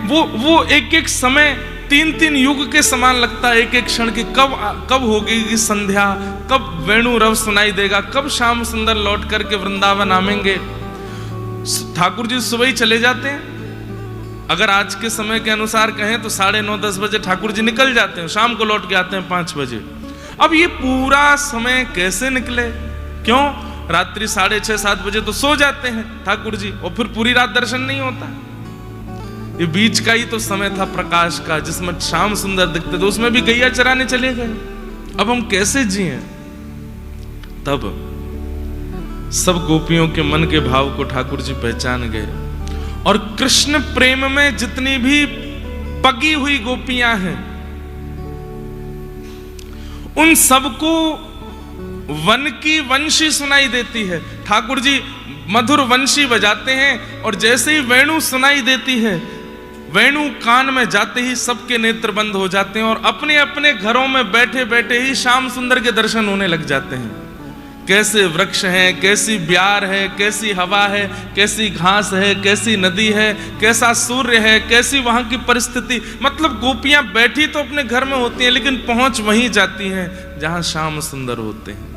वो एक एक समय 3-3 युग के समान लगता है, एक एक क्षण की कब होगी संध्या, कब वेणु रव सुनाई देगा, कब श्याम सुंदर लौट करके वृंदावन आवेंगे। ठाकुर जी सुबह ही चले जाते हैं, अगर आज के समय के अनुसार कहें तो 9:30-10 बजे ठाकुर जी निकल जाते हैं, शाम को लौट के आते हैं 5 बजे। अब ये पूरा समय कैसे निकले? क्यों? रात्रि 6:30-7 बजे तो सो जाते हैं ठाकुर जी, और फिर पूरी रात दर्शन नहीं होता। ये बीच का ही तो समय था प्रकाश का, जिसमें श्याम सुंदर दिखते थे, उसमें भी गैया चराने चले गए। अब हम कैसे जिए? तब सब गोपियों के मन के भाव को ठाकुर जी पहचान गए, और कृष्ण प्रेम में जितनी भी पगी हुई गोपियां हैं, उन सबको वन की वंशी सुनाई देती है। ठाकुर जी मधुर वंशी बजाते हैं, और जैसे ही वेणु सुनाई देती है, वेणु कान में जाते ही सबके नेत्र बंद हो जाते हैं, और अपने अपने घरों में बैठे बैठे ही श्याम सुंदर के दर्शन होने लग जाते हैं। कैसे वृक्ष हैं, कैसी ब्यार है, कैसी हवा है, कैसी घास है, कैसी नदी है, कैसा सूर्य है, कैसी वहां की परिस्थिति। मतलब गोपियां बैठी तो अपने घर में होती हैं, लेकिन पहुंच वहीं जाती हैं जहां श्याम सुंदर होते हैं।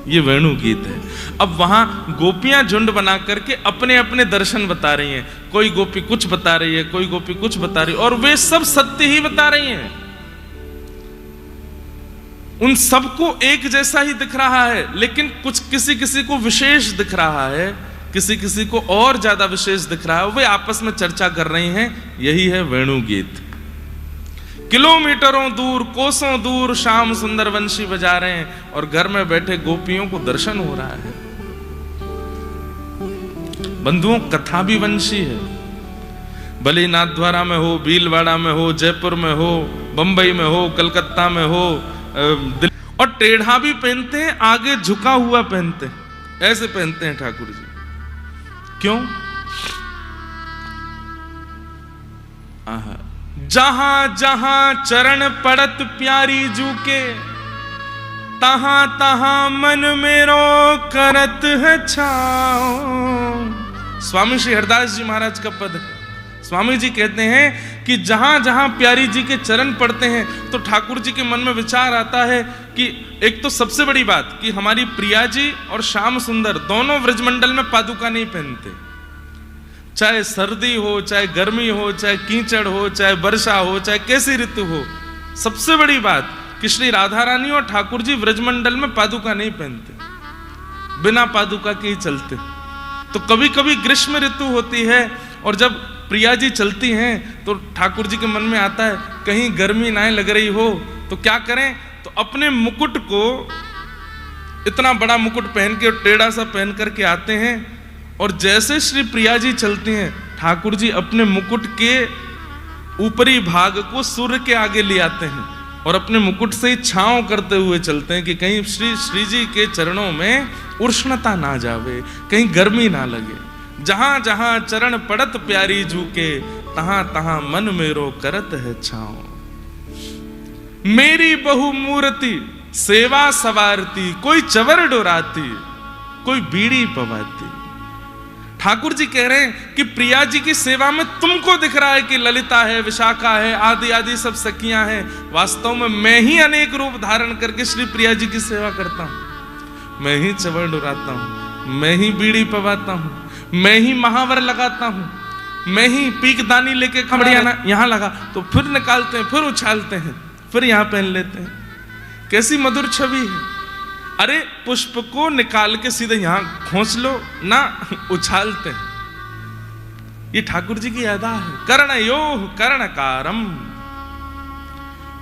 ये वेणु गीत है। अब वहां गोपियां झुंड बना करके अपने अपने दर्शन बता रही हैं, कोई गोपी कुछ बता रही है, कोई गोपी कुछ बता रही है, और वे सब सत्य ही बता रही हैं। उन सबको एक जैसा ही दिख रहा है, लेकिन कुछ किसी किसी को विशेष दिख रहा है, किसी किसी को और ज्यादा विशेष दिख रहा है। वे आपस में चर्चा कर रही हैं। यही है वेणु गीत। किलोमीटरों दूर, कोसों दूर श्याम सुंदर वंशी बजा रहे हैं, और घर में बैठे गोपियों को दर्शन हो रहा है। बंधुओं, कथा भी वंशी है। भले नाथद्वारा में हो, भीलवाड़ा में हो, जयपुर में हो, बंबई में हो, कलकत्ता में हो, और टेढ़ा भी पहनते हैं, आगे झुका हुआ पहनते हैं, ऐसे पहनते हैं ठाकुर जी। क्यों? जहां जहां चरण पड़त प्यारी जू के, तहां तहां मन मेरो करत है छाओ। स्वामी श्री हरदास जी महाराज का पद है। स्वामी जी कहते हैं कि जहां जहां प्यारी जी के चरण पड़ते हैं, तो ठाकुर जी के मन में विचार आता है कि एक तो सबसे बड़ी बात कि हमारी प्रिया जी और श्याम सुंदर दोनों व्रजमंडल में पादुका नहीं पहनते। चाहे सर्दी हो, चाहे गर्मी हो, चाहे कीचड़ हो, चाहे वर्षा हो, चाहे कैसी ऋतु हो, सबसे बड़ी बात कि श्री राधा रानी और ठाकुर जी व्रजमंडल में पादुका नहीं पहनते, बिना पादुका के ही चलते। तो कभी कभी ग्रीष्म ऋतु होती है, और जब प्रिया जी चलती हैं तो ठाकुर जी के मन में आता है कहीं गर्मी ना लग रही हो तो क्या करें, तो अपने मुकुट को, इतना बड़ा मुकुट पहन के टेढ़ा सा पहन करके आते हैं, और जैसे श्री प्रिया जी चलती हैं, ठाकुर जी अपने मुकुट के ऊपरी भाग को सूर्य के आगे ले आते हैं, और अपने मुकुट से ही छांव करते हुए चलते हैं कि कहीं श्री जी के चरणों में उष्णता ना जावे, कहीं गर्मी ना लगे। जहां जहां चरण पड़त प्यारी जू के, तहां तहां मन मेरो करत है छाओ। मेरी बहु मूर्ति सेवा सवारती, कोई चवर डोराती, कोई बीड़ी पवाती। ठाकुर जी कह रहे हैं कि प्रिया जी की सेवा में तुमको दिख रहा है कि ललिता है, विशाखा है, आदि आदि सब सखियां हैं। वास्तव में मैं ही अनेक रूप धारण करके श्री प्रिया जी की सेवा करता हूं। मैं ही चवर डोराता हूं, मैं ही बीड़ी पवाता हूं, मैं ही महावर लगाता हूं, मैं ही पीकदानी लेके खमड़िया यहां लगा तो फिर निकालते हैं, फिर उछालते हैं, फिर यहां पहन लेते हैं। कैसी मधुर छवि है। अरे पुष्प को निकाल के सीधे यहां खोंच लो ना, उछालते हैं। ये ठाकुर जी की अदा है। कर्णयोः कर्णकारम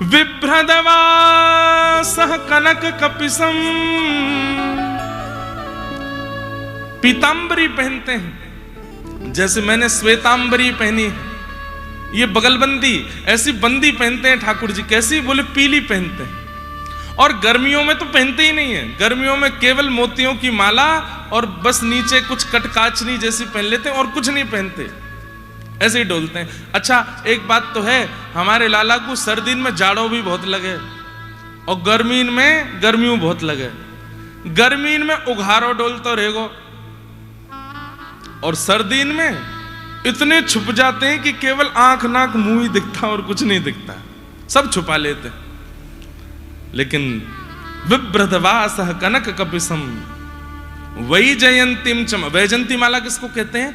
बिभ्रदवासः कनक कपिसम। पीतांबरी पहनते हैं, जैसे मैंने श्वेतांबरी पहनी है, ये बगलबंदी, ऐसी बंदी पहनते हैं ठाकुर जी। कैसी? बोले पीली पहनते हैं। और गर्मियों में तो पहनते ही नहीं है, गर्मियों में केवल मोतियों की माला और बस नीचे कुछ कटकाचनी जैसी पहन लेते हैं, और कुछ नहीं पहनते, ऐसे ही डोलते हैं। अच्छा, एक बात तो है, हमारे लाला को सर्दी में जाड़ों भी बहुत लगे, और गर्मीन में गर्मियों बहुत लगे। गर्मीन में उघारो डोलतो रहेगो, और सर्दीन में इतने छुप जाते हैं कि केवल आंख नाक मुंह ही दिखता और कुछ नहीं दिखता, सब छुपा लेते। लेकिन विभ्रतवास कनक कपिसम वैजयंतीम चम, वैजंती माला किसको कहते हैं?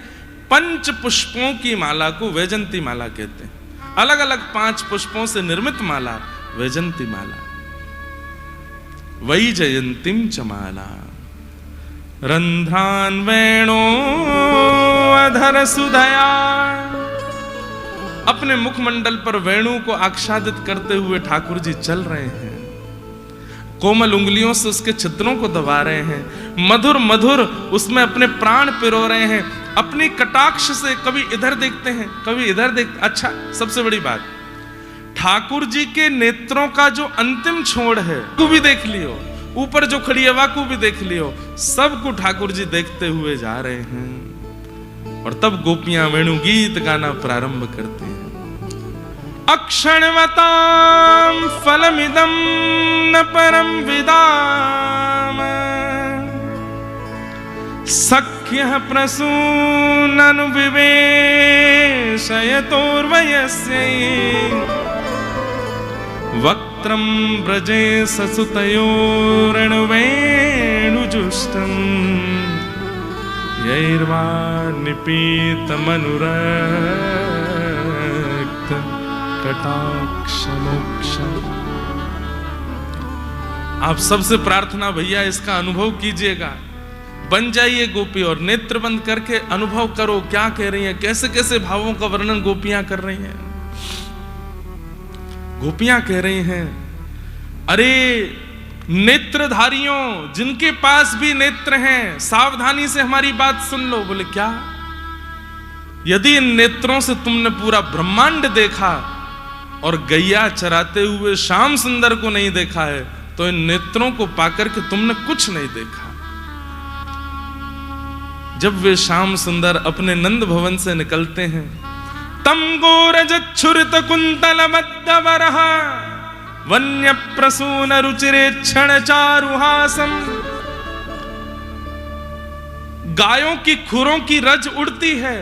पंच पुष्पों की माला को वैजंती माला कहते हैं। अलग अलग 5 पुष्पों से निर्मित माला वैजंती माला। वैजयंतीम चमाला रंध्रान वेणो अधर सुधया। अपने मुखमंडल पर वेणु को आच्छादित करते हुए ठाकुर जी चल रहे हैं, कोमल उंगलियों से उसके छिद्रों को दबा रहे हैं, मधुर मधुर उसमें अपने प्राण पिरो रहे हैं। अपनी कटाक्ष से कभी इधर देखते हैं, कभी इधर देखते। अच्छा, सबसे बड़ी बात, ठाकुर जी के नेत्रों का जो अंतिम छोड़ है वो भी देख लियो, ऊपर जो खड़ी हवा को भी देख लियो, सबको ठाकुर जी देखते हुए जा रहे हैं। और तब गोपियां वेणु गीत गाना प्रारंभ करते हैं। अक्षणवतां फलमिदं न परम विदाम सख्यः प्रसूननु विवेशयतोर्वयस्यै वक्त्रं व्रजे ससुतयोरणवेणुजुष्टं यैर्वा निपीतमनुरक्त कटाक्षमोक्षम। आप सबसे प्रार्थना भैया इसका अनुभव कीजिएगा, बन जाइए गोपी और नेत्र बंद करके अनुभव करो क्या कह रही हैं, कैसे कैसे भावों का वर्णन गोपियां कर रही हैं। गोपियां कह रही हैं, अरे नेत्रधारियों, जिनके पास भी नेत्र हैं, सावधानी से हमारी बात सुन लो। बोले क्या? यदि इन नेत्रों से तुमने पूरा ब्रह्मांड देखा और गैया चराते हुए श्याम सुंदर को नहीं देखा है, तो इन नेत्रों को पाकर के तुमने कुछ नहीं देखा। जब वे श्याम सुंदर अपने नंद भवन से निकलते हैं, तम गोरजच्छुरित कुंतल बद्धवरः वन्य प्रसून रुचिरे क्षण चारुहासम। गायों की खुरों की रज उड़ती है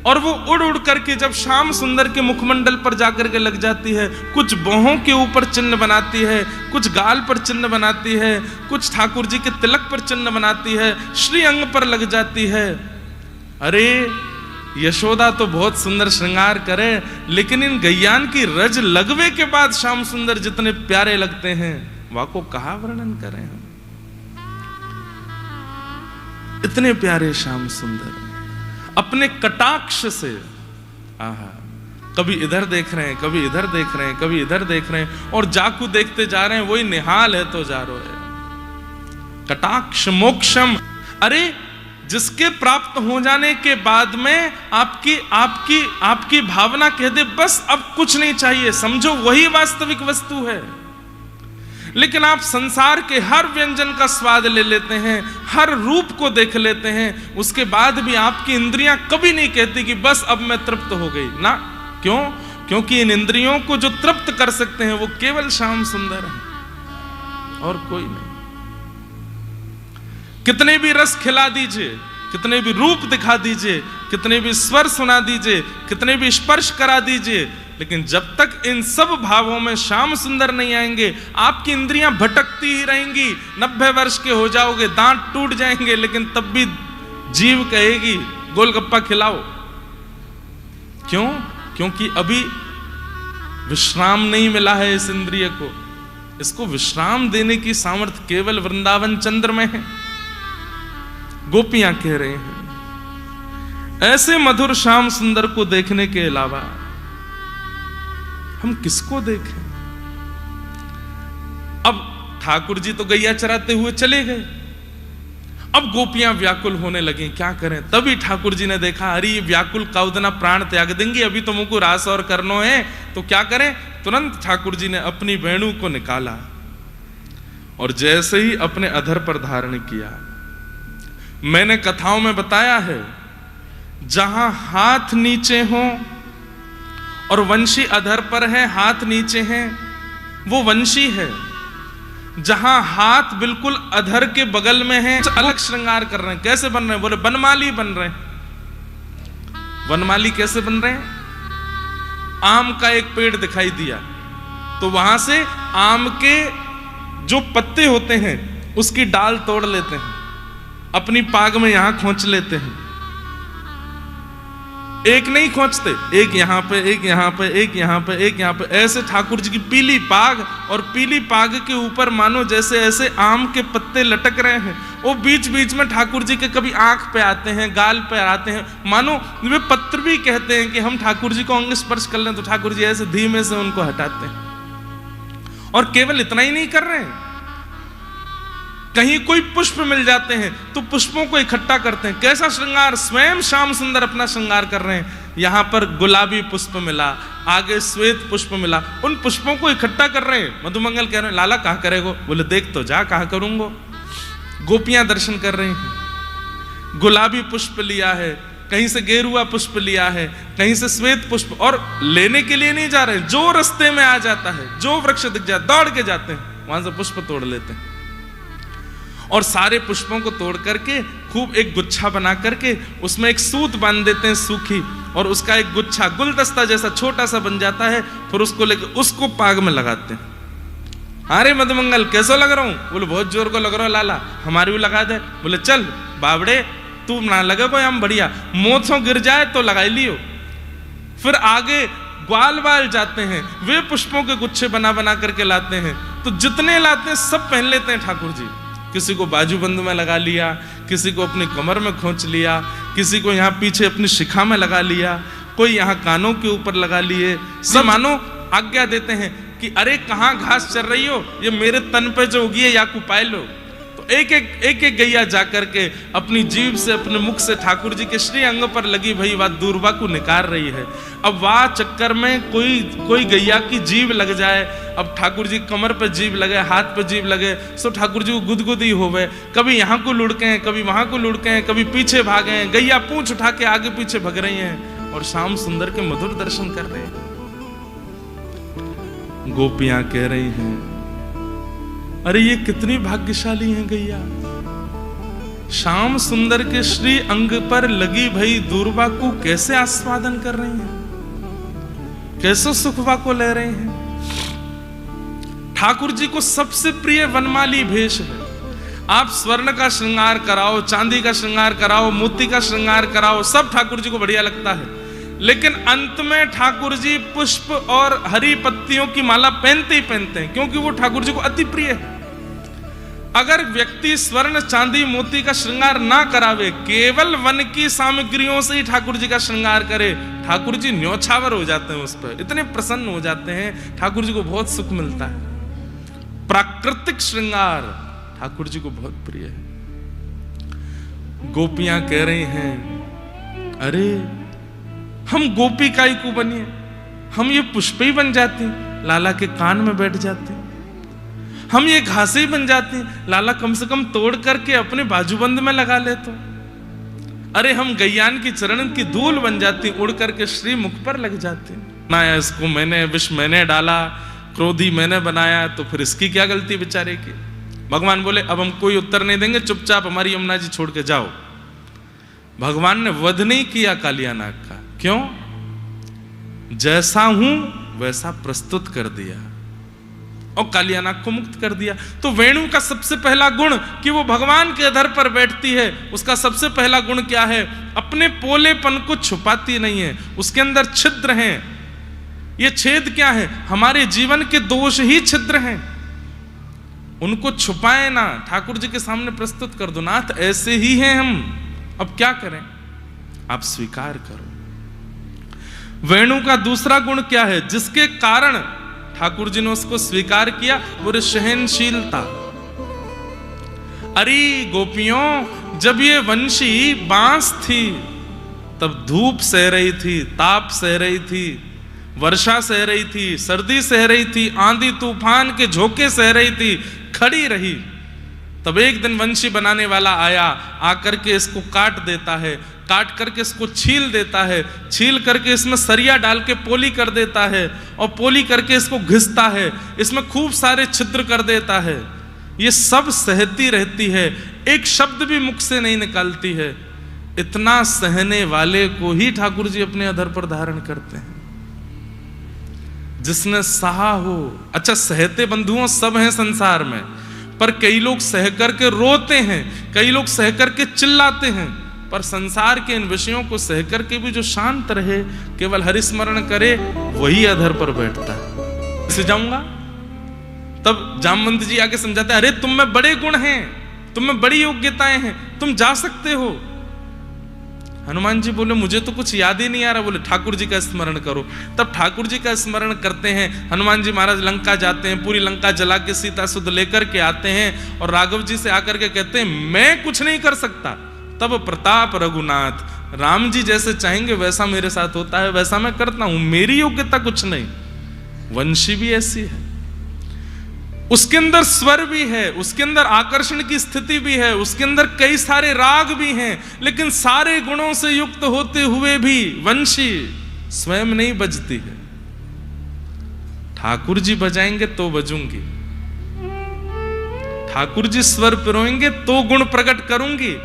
और वो उड़ उड़ करके जब श्याम सुंदर के मुखमंडल पर जाकर के लग जाती है, कुछ बोहों के ऊपर चिन्ह बनाती है, कुछ गाल पर चिन्ह बनाती है, कुछ ठाकुर जी के तिलक पर चिन्ह बनाती है, श्री अंग पर लग जाती है। अरे यशोदा तो बहुत सुंदर श्रृंगार करे, लेकिन इन गैयान की रज लगवे के बाद श्याम सुंदर जितने प्यारे लगते हैं, वाको कहा वर्णन करें हम। इतने प्यारे श्याम सुंदर अपने कटाक्ष से, आहा, कभी इधर देख रहे हैं, कभी इधर देख रहे हैं, कभी इधर देख रहे हैं, और जाकू देखते जा रहे हैं, वही निहाल है तो जा रो है। कटाक्ष मोक्षम, अरे जिसके प्राप्त हो जाने के बाद में आपकी भावना कह दे बस अब कुछ नहीं चाहिए, समझो वही वास्तविक वस्तु है। लेकिन आप संसार के हर व्यंजन का स्वाद ले लेते हैं, हर रूप को देख लेते हैं, उसके बाद भी आपकी इंद्रियां कभी नहीं कहती कि बस अब मैं तृप्त हो गई ना। क्यों? क्योंकि इन इंद्रियों को जो तृप्त कर सकते हैं वो केवल श्याम सुंदर है और कोई नहीं। कितने भी रस खिला दीजिए, कितने भी रूप दिखा दीजिए, कितने भी स्वर सुना दीजिए, कितने भी स्पर्श करा दीजिए, लेकिन जब तक इन सब भावों में श्याम सुंदर नहीं आएंगे, आपकी इंद्रियां भटकती ही रहेंगी। 90 वर्ष के हो जाओगे, दांत टूट जाएंगे, लेकिन तब भी जीव कहेगी गोलगप्पा खिलाओ। क्यों? क्योंकि अभी विश्राम नहीं मिला है इस इंद्रिय को। इसको विश्राम देने की सामर्थ्य केवल वृंदावन चंद्र में है। गोपियां कह रहे हैं, ऐसे मधुर श्याम सुंदर को देखने के अलावा हम किसको देखें? अब ठाकुर जी तो गैया चराते हुए चले गए, अब गोपियां व्याकुल होने लगी, क्या करें? तभी ठाकुर जी ने देखा, अरे ये व्याकुल काउदना प्राण त्याग देंगी, अभी तो मुझको रास और करनो है, तो क्या करें? तुरंत ठाकुर जी ने अपनी वेणु को निकाला और जैसे ही अपने अधर पर धारण किया। मैंने कथाओं में बताया है, जहां हाथ नीचे हो और वंशी अधर पर है, हाथ नीचे हैं, वो वंशी है। जहां हाथ बिल्कुल अधर के बगल में है, अलग श्रृंगार कर रहे हैं। कैसे बन रहे हैं? बोले बनमाली बन रहे हैं। वनमाली कैसे बन रहे हैं? आम का एक पेड़ दिखाई दिया तो वहां से आम के जो पत्ते होते हैं उसकी डाल तोड़ लेते हैं, अपनी पाग में यहां खोंच लेते हैं। एक नहीं खोंचते, एक यहां पे, एक यहां पे, एक यहां पे, एक यहां पे, ऐसे ठाकुर जी की पीली पाग, और पीली पाग के ऊपर मानो जैसे ऐसे आम के पत्ते लटक रहे हैं। वो बीच बीच में ठाकुर जी के कभी आंख पे आते हैं, गाल पे आते हैं, मानो वे पत्र भी कहते हैं कि हम ठाकुर जी को अंग स्पर्श कर लें तो ठाकुर जी ऐसे धीमे से उनको हटाते हैं। और केवल इतना ही नहीं कर रहे हैं, कहीं कोई पुष्प मिल जाते हैं तो पुष्पों को इकट्ठा करते हैं। कैसा श्रृंगार, स्वयं श्याम सुंदर अपना श्रृंगार कर रहे हैं। यहां पर गुलाबी पुष्प मिला, आगे श्वेत पुष्प मिला, उन पुष्पों को इकट्ठा कर रहे हैं। मधुमंगल कह रहे हैं लाला कहां करेगो? बोले देख तो जा, कहां करूंगो। गोपियां दर्शन कर रही हैं, गुलाबी पुष्प लिया है, कहीं से गेरुआ पुष्प लिया है, कहीं से श्वेत पुष्प, और लेने के लिए नहीं जा रहे, जो रास्ते में आ जाता है, जो वृक्ष दिख जाए दौड़ के जाते हैं, वहां से पुष्प तोड़ लेते हैं। और सारे पुष्पों को तोड़ करके खूब एक गुच्छा बना करके उसमें एक सूत बांध देते हैं सूखी, और उसका एक गुच्छा गुलदस्ता जैसा छोटा सा बन जाता है। फिर उसको लेकर उसको पाग में लगाते हैं। अरे मधुमंगल कैसा लग रहा हूं? बोले बहुत जोर को लग रहा है लाला, हमारी भी लगा दे। बोले चल बावड़े, तू ना लगे कोई, हम बढ़िया मोथों गिर जाए तो लगाई लियो। फिर आगे ग्वाल बाल जाते हैं, वे पुष्पों के गुच्छे बना बना करके लाते हैं। तो जितने लाते हैं सब पहन लेते हैं ठाकुर जी। किसी को बाजूबंद में लगा लिया, किसी को अपनी कमर में खोंच लिया, किसी को यहाँ पीछे अपनी शिखा में लगा लिया, कोई यहाँ कानों के ऊपर लगा लिए। सब मानो आज्ञा देते हैं कि अरे कहाँ घास चर रही हो, ये मेरे तन पे जो उगी है या को पाए लो। तो एक एक गैया जाकर के अपनी जीभ से, अपने मुख से ठाकुर जी के श्री अंग पर लगी भई वह दूरबा को निकाल रही है। अब वाह चक्कर में कोई गैया की जीभ लग जाए, अब ठाकुर जी कमर पे जीभ लगे, हाथ पे जीभ लगे, सो ठाकुर जी को गुदगुदी होवे, कभी यहाँ को लुढ़के हैं, कभी वहां को लुढ़के हैं, कभी पीछे भागे हैं, गैया पूंछ उठा के आगे पीछे भग रही हैं और श्याम सुंदर के मधुर दर्शन कर रहे हैं। गोपियां कह रही हैं अरे ये कितनी भाग्यशाली हैं गैया, श्याम सुंदर के श्री अंग पर लगी भई दूरबा को कैसे आस्वादन कर रही हैं, कैसे सुखवा को ले रहे हैं। ठाकुर जी को सबसे प्रिय वनमाली भेष है। आप स्वर्ण का श्रृंगार कराओ, चांदी का श्रृंगार कराओ, मोती का श्रृंगार कराओ, सब ठाकुर जी को बढ़िया लगता है। लेकिन अंत में ठाकुर जी पुष्प और हरी पत्तियों की माला पहनते ही पहनते हैं, क्योंकि वो ठाकुर जी को अति प्रिय है। अगर व्यक्ति स्वर्ण चांदी मोती का श्रृंगार ना करावे, केवल वन की सामग्रियों से ही ठाकुर जी का श्रृंगार करे, ठाकुर जी न्योछावर हो जाते हैं, उस पर इतने प्रसन्न हो जाते हैं, ठाकुर जी को बहुत सुख मिलता है। प्राकृतिक श्रृंगार ठाकुर जी को बहुत प्रिय है। गोपियां कह रही हैं अरे हम गोपी काई को बनिए, हम ये पुष्प ही बन जाते, लाला के कान में बैठ जाते, हम ये घासे ही बन जाते, लाला कम से कम तोड़ करके अपने बाजूबंद में लगा ले तो। अरे हम गैयान की चरण की धूल बन जाती, उड़ करके श्री मुख पर लग जाते। ना इसको मैंने विष मैंने डाला, क्रोधी मैंने बनाया, तो फिर इसकी क्या गलती बेचारे की। भगवान बोले अब हम कोई उत्तर नहीं देंगे, चुपचाप हमारी यमुना जी छोड़ के जाओ। भगवान ने वध नहीं किया कालियानाग का, क्यों? जैसा हूं वैसा प्रस्तुत कर दिया और कालियानाग को मुक्त कर दिया। तो वेणु का सबसे पहला गुण कि वो भगवान के अधर पर बैठती है, उसका सबसे पहला गुण क्या है? अपने पोलेपन को छुपाती नहीं है, उसके अंदर छिद्र हैं। ये छेद क्या है? हमारे जीवन के दोष ही छिद्र हैं, उनको छुपाए ना, ठाकुर जी के सामने प्रस्तुत कर दो। नाथ ऐसे ही हैं हम, अब क्या करें, आप स्वीकार करो। वेणु का दूसरा गुण क्या है जिसके कारण ठाकुर जी ने उसको स्वीकार किया? वो सहनशीलता। अरे गोपियों, जब ये वंशी बांस थी तब धूप सह रही थी, ताप सह रही थी, वर्षा सह रही थी, सर्दी सह रही थी, आंधी तूफान के झोंके सह रही थी, खड़ी रही। तब एक दिन वंशी बनाने वाला आया, आकर के इसको काट देता है, काट करके इसको छील देता है, छील करके इसमें सरिया डाल के पोली कर देता है और पोली करके इसको घिसता है, इसमें खूब सारे छिद्र कर देता है। ये सब सहती रहती है, एक शब्द भी मुख से नहीं निकालती है। इतना सहने वाले को ही ठाकुर जी अपने अधर पर धारण करते हैं, जिसने सहा हो। अच्छा, सहते बंधुओं सब हैं संसार में, पर कई लोग सह करके रोते हैं, कई लोग सह करके चिल्लाते हैं, पर संसार के इन विषयों को सह करके भी जो शांत रहे, केवल हरिस्मरण करे, वही अधर पर बैठता है। इसे जाऊंगा तब जामवंत जी आके समझाते हैं, अरे तुम में बड़े गुण हैं, तुम में बड़ी योग्यताएं हैं, तुम जा सकते हो। हनुमान जी बोले, मुझे तो कुछ याद ही नहीं आ रहा। बोले, ठाकुर जी का स्मरण करो। तब ठाकुर जी का स्मरण करते हैं। हनुमान जी महाराज लंका जाते हैं, पूरी लंका जला के सीता सुध लेकर के आते हैं, और राघव जी से आकर के कहते हैं, मैं कुछ नहीं कर सकता। तब प्रताप रघुनाथ, राम जी जैसे चाहेंगे वैसा मेरे साथ होता है, वैसा मैं करता हूं, मेरी योग्यता कुछ नहीं। वंशी भी ऐसी है, उसके अंदर स्वर भी है, उसके अंदर आकर्षण की स्थिति भी है, उसके अंदर कई सारे राग भी हैं, लेकिन सारे गुणों से युक्त होते हुए भी वंशी स्वयं नहीं बजती है। ठाकुर जी बजाएंगे तो बजूंगी, ठाकुर जी स्वर पिरोएंगे तो गुण प्रकट करूंगी।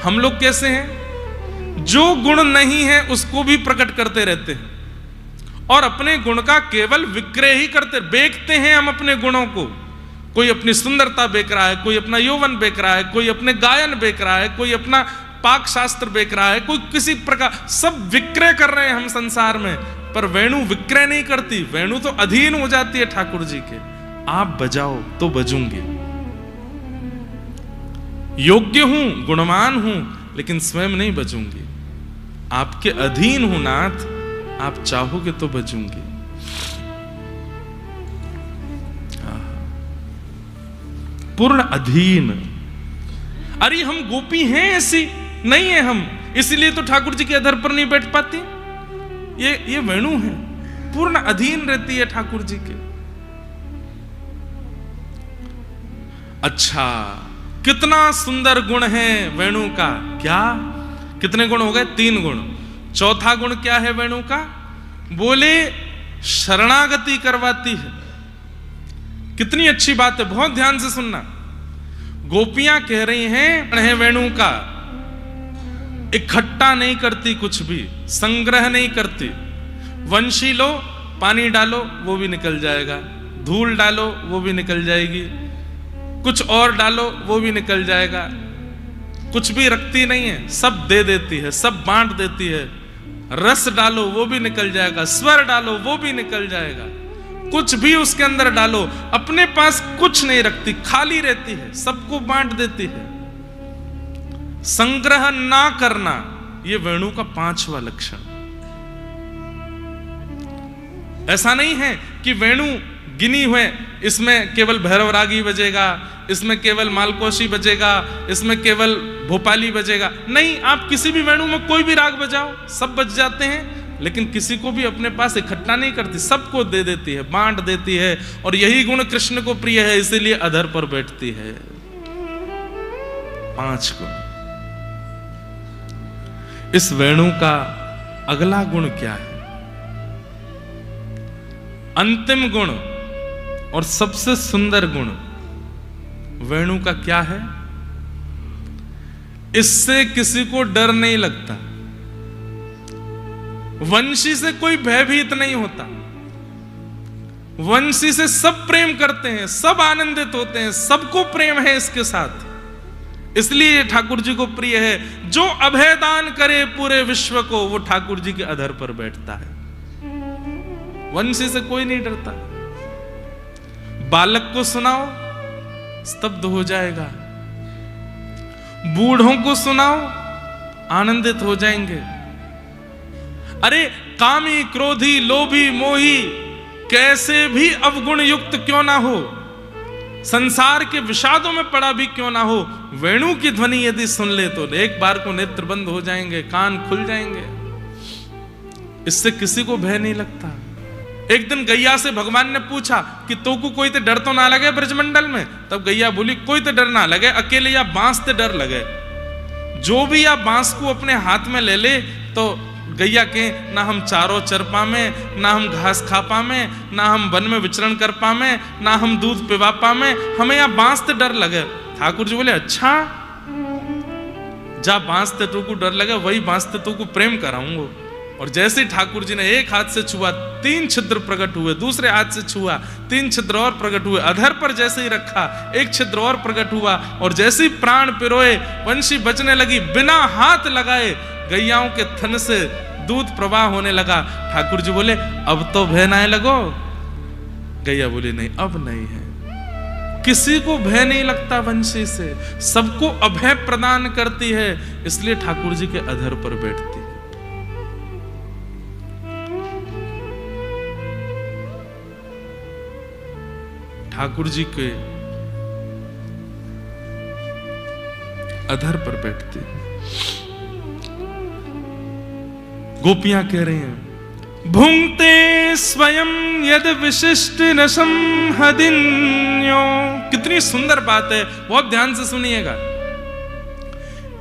हम लोग कैसे हैं, जो गुण नहीं है उसको भी प्रकट करते रहते हैं, और अपने गुण का केवल विक्रय ही करते, बेचते हैं हम अपने गुणों को। कोई अपनी सुंदरता बेच रहा है, कोई अपना यौवन बेच रहा है, कोई अपने गायन बेच रहा है, कोई अपना पाक शास्त्र बेच रहा है, कोई किसी प्रकार, सब विक्रय कर रहे हैं हम संसार में। पर वेणु विक्रय नहीं करती, वेणु तो अधीन हो जाती है ठाकुर जी के। आप बजाओ तो बजूंगे, योग्य हूं, गुणवान हूं, लेकिन स्वयं नहीं बजूंगी, आपके अधीन हूं नाथ, आप चाहोगे तो बजूंगी। पूर्ण अधीन। अरे हम गोपी हैं ऐसी नहीं है हम, इसलिए तो ठाकुर जी के अधर पर नहीं बैठ पाती। ये वेणु है, पूर्ण अधीन रहती है ठाकुर जी के। अच्छा, कितना सुंदर गुण है वेणु का। क्या, कितने गुण हो गए? 3 गुण। चौथा गुण क्या है वेणु का? बोले शरणागति करवाती है। कितनी अच्छी बात है, बहुत ध्यान से सुनना। गोपियां कह रही हैं वेणु का, इकट्ठा नहीं करती, कुछ भी संग्रह नहीं करती। वंशी लो, पानी डालो वो भी निकल जाएगा, धूल डालो वो भी निकल जाएगी, कुछ और डालो वो भी निकल जाएगा, कुछ भी रखती नहीं है, सब दे देती है, सब बांट देती है। रस डालो वो भी निकल जाएगा, स्वर डालो वो भी निकल जाएगा, कुछ भी उसके अंदर डालो, अपने पास कुछ नहीं रखती, खाली रहती है, सबको बांट देती है। संग्रह ना करना, यह वेणु का 5वां लक्षण। ऐसा नहीं है कि वेणु गिनी हुए, इसमें केवल भैरव रागी बजेगा, इसमें केवल मालकोशी बजेगा, इसमें केवल भोपाली बजेगा। नहीं, आप किसी भी वेणु में कोई भी राग बजाओ, सब बज जाते हैं, लेकिन किसी को भी अपने पास इकट्ठा नहीं करती, सबको दे देती है, बांट देती है। और यही गुण कृष्ण को प्रिय है, इसीलिए अधर पर बैठती है। 5 गुण। इस वेणु का अगला गुण क्या है? अंतिम गुण और सबसे सुंदर गुण वेणु का क्या है? इससे किसी को डर नहीं लगता, वंशी से कोई भयभीत नहीं होता, वंशी से सब प्रेम करते हैं, सब आनंदित होते हैं, सबको प्रेम है इसके साथ, इसलिए ठाकुर जी को प्रिय है। जो अभयदान करे पूरे विश्व को, वो ठाकुर जी के अधर पर बैठता है। वंशी से कोई नहीं डरता। बालक को सुनाओ, स्तब्ध हो जाएगा, बूढ़ों को सुनाओ, आनंदित हो जाएंगे। अरे कामी, क्रोधी, लोभी, मोही, कैसे भी अवगुण युक्त क्यों ना हो, संसार के विषादों में पड़ा भी क्यों ना हो, वेणु की ध्वनि यदि सुन ले तो एक बार को नेत्र बंद हो जाएंगे, कान खुल जाएंगे। इससे किसी को भय नहीं लगता। एक दिन गैया से भगवान ने पूछा कि तो को कोई ते डर तो ना लगे ब्रजमंडल में? तब गैया बोली, कोई ते डर ना लगे, अकेले या बांस ते डर लगे। जो भी या बांस को अपने हाथ में ले ले तो गैया के, ना हम चारों चर पामे, ना हम घास खा पामे, ना हम वन में विचरण कर पामे, ना हम दूध पिवा पामे, हमें या बांस ते डर लगे। ठाकुर जी बोले, अच्छा जा बांसते तो को डर लगा, वही बांसते तो को प्रेम कराऊंगा। और जैसे ठाकुर जी ने एक हाथ से छुआ 3 छिद्र प्रकट हुए, दूसरे हाथ से छुआ 3 छिद्र और प्रकट हुए, अधर पर जैसे ही रखा 1 छिद्र और प्रकट हुआ, और जैसे ही प्राण पिरोए वंशी बचने लगी, बिना हाथ लगाए गैयाओं के थन से दूध प्रवाह होने लगा। ठाकुर जी बोले अब तो भय ना लगो। गैया बोली नहीं, अब नहीं है। किसी को भय नहीं लगता वंशी से, सबको अभय प्रदान करती है, इसलिए ठाकुर जी के अधर पर बैठती। ठाकुर जी के अधर पर बैठती। गोपियां कह रही हैं भुंक्ते स्वयं यद विशिष्ट नशम हदिन्यो। कितनी सुंदर बात है, बहुत ध्यान से सुनिएगा।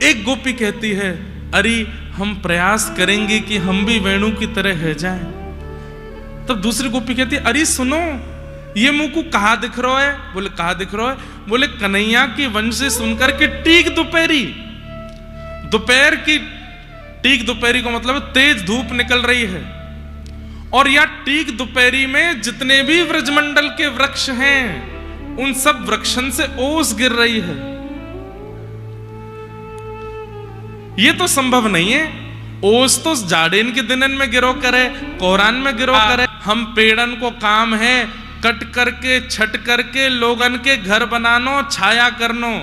एक गोपी कहती है अरे हम प्रयास करेंगे कि हम भी वेणु की तरह है जाएं। तब दूसरी गोपी कहती है अरे सुनो, ये मुंह को कहा दिख रहा है? बोले कहा दिख रहा है? बोले कन्हैया की वंशी सुनकर के टीक दोपहरी, दोपहर की टीक दोपहरी को मतलब तेज धूप निकल रही है, और या टीक दोपहरी में जितने भी व्रजमंडल के वृक्ष हैं उन सब वृक्षन से ओस गिर रही है। ये तो संभव नहीं है, ओस तो जाड़ेन के दिनन में गिरो करे, कोहरान में गिरो करे। हम पेड़न को काम है कट करके छट करके लोगन के घर बनानो, छाया करनो,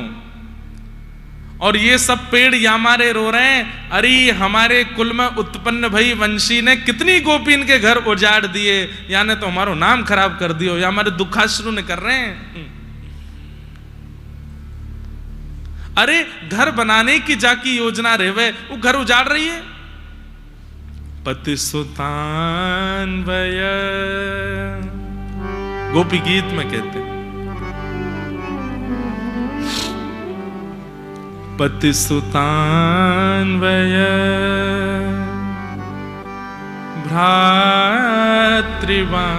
और ये सब पेड़ यामारे रो रहे हैं अरे हमारे कुल में उत्पन्न भई वंशी ने कितनी गोपीन के घर उजाड़ दिए, यानी तो हमारो नाम खराब कर दियो, या हमारे दुखाश्रु ने कर रहे हैं। अरे घर बनाने की जाकी योजना रेवे, वो घर उजाड़ रही है। पति सुतान भय, गोपी गीत में कहते हैं पति सुतान वय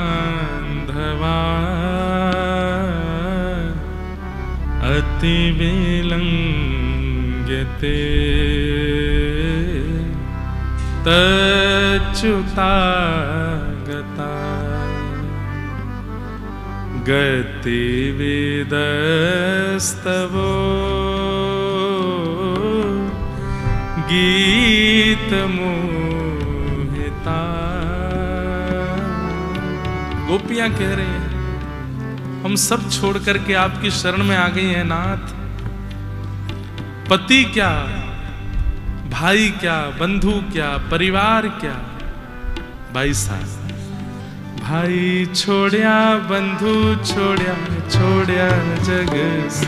भ्रातृबांधवा अति विलंघ्यते तच्युतागता गतिविदस्तवो गीत मोहिता। गोपियां कह रही हैं हम सब छोड़ करके आपकी शरण में आ गई हैं नाथ। पति क्या, भाई क्या, बंधु क्या, परिवार क्या। भाई साहब, भाई छोड़या बंधु छोड़या, छोड़या जग से।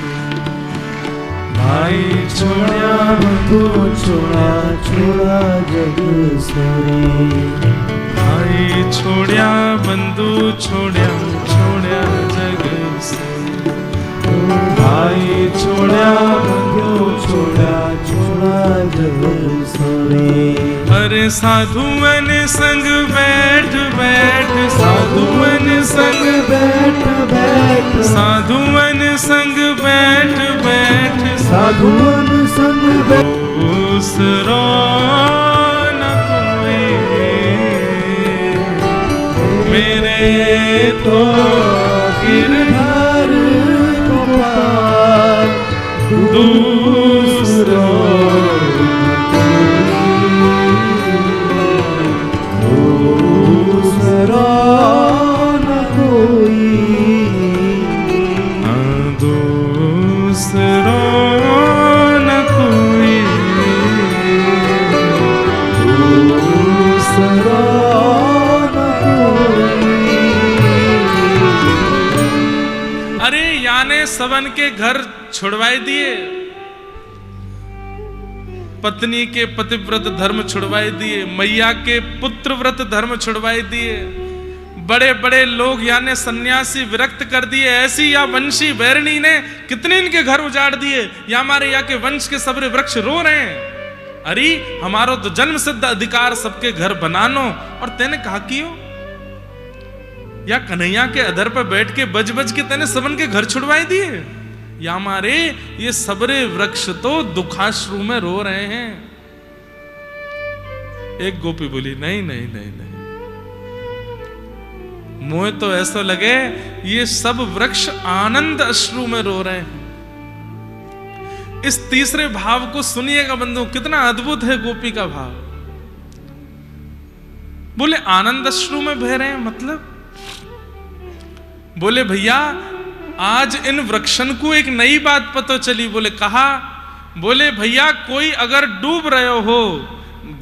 भाई छोड़या बंधु छोड़ा, छोड़ा जग से। भाई छोड़या बंधु छोड़या, छोड़या जग से। भाई छोड़या बंधु छोड़ा, छोड़ा जग से। अरे साधुवन संग बैठ बैठ, साधुवन संग बैठ बैठ, साधुवन संग बैठ बैठ, साधुवन संग बैठ। दूसरो न कोई मेरे तो गिरधर गोपाल, दूसरो सबन के घर छुड़वाए दिए, पत्नी के पतिव्रत धर्म छुड़वाए दिए, मैया के पुत्र व्रत धर्म छुड़वाए दिए, बड़े बड़े लोग यानी सन्यासी विरक्त कर दिए। ऐसी या वंशी बैरणी ने कितने इनके घर उजाड़ दिए, या हमारे या के वंश के सबरे वृक्ष रो रहे हैं अरे हमारो तो जन्म सिद्ध अधिकार सबके घर बनानो। और तेने कहा कियो या कन्हैया के अधर पर बैठ के बज बज के तेने सबन के घर छुड़वाए दिए। या हमारे ये सबरे वृक्ष तो दुखाश्रु में रो रहे हैं। एक गोपी बोली नहीं नहीं नहीं नहीं, मुझे तो ऐसा लगे ये सब वृक्ष आनंद अश्रु में रो रहे हैं। इस तीसरे भाव को सुनिएगा बंधु, कितना अद्भुत है गोपी का भाव। बोले आनंद अश्रु में बह रहे हैं मतलब? बोले भैया आज इन वृक्षन को एक नई बात पता चली। बोले कहा? बोले भैया कोई अगर डूब रहे हो,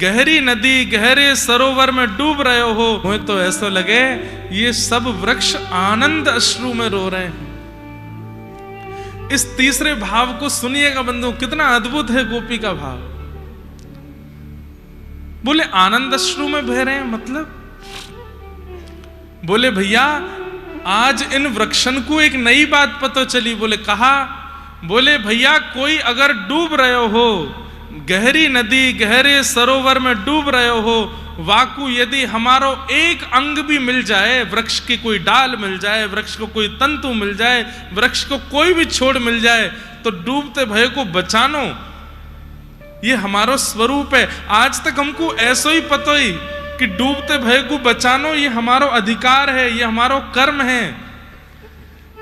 गहरी नदी गहरे सरोवर में डूब रहे हो, मुझे तो ऐसा लगे ये सब वृक्ष आनंद अश्रु में रो रहे हैं। इस तीसरे भाव को सुनिएगा बंधु, कितना अद्भुत है गोपी का भाव। बोले आनंद अश्रु में बह रहे हैं मतलब? बोले भैया आज इन वृक्षन को एक नई बात पता चली। बोले कहा? बोले भैया कोई अगर डूब रहे हो, गहरी नदी गहरे सरोवर में डूब रहे हो, वाकु यदि हमारो एक अंग भी मिल जाए, वृक्ष की कोई डाल मिल जाए, वृक्ष को कोई तंतु मिल जाए, वृक्ष को कोई भी छोड़ मिल जाए, तो डूबते भय को बचानो, ये हमारो स्वरूप है। आज तक हमको ऐसो ही पता ही कि डूबते भय को बचानो ये हमारो अधिकार है, ये हमारो कर्म है।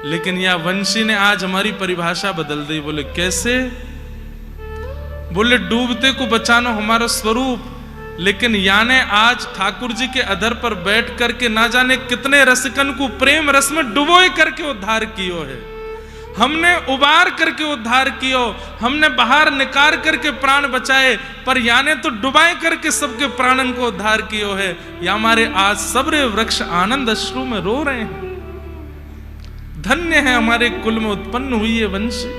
लेकिन यह वंशी ने आज हमारी परिभाषा बदल दी। बोले कैसे? बोले डूबते को बचानो हमारा स्वरूप, लेकिन याने आज ठाकुर जी के अधर पर बैठ करके ना जाने कितने रसिकन को प्रेम रस में डुबोए करके उद्धार कियो है। हमने उबार करके उद्धार कियो, हमने बाहर निकाल करके प्राण बचाए, पर याने तो डुबाए करके सबके प्राणन को उद्धार कियो है। या हमारे आज सबरे वृक्ष आनंद अश्रु में रो रहे हैं। धन्य है हमारे कुल में उत्पन्न हुई है वंशी,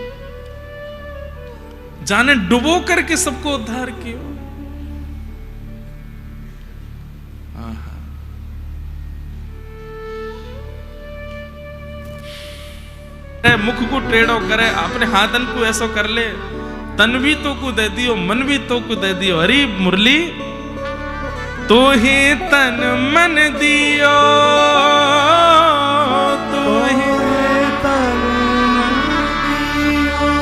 जाने डुबो करके सबको उद्धार कियो। मुख को टेढ़ो करे, अपने हाथन को ऐसो कर ले, तन भी तो को दे दियो, मन भी तो को दे दियो। हरी मुरली तो ही तन मन दियो, तो ही तन दियो।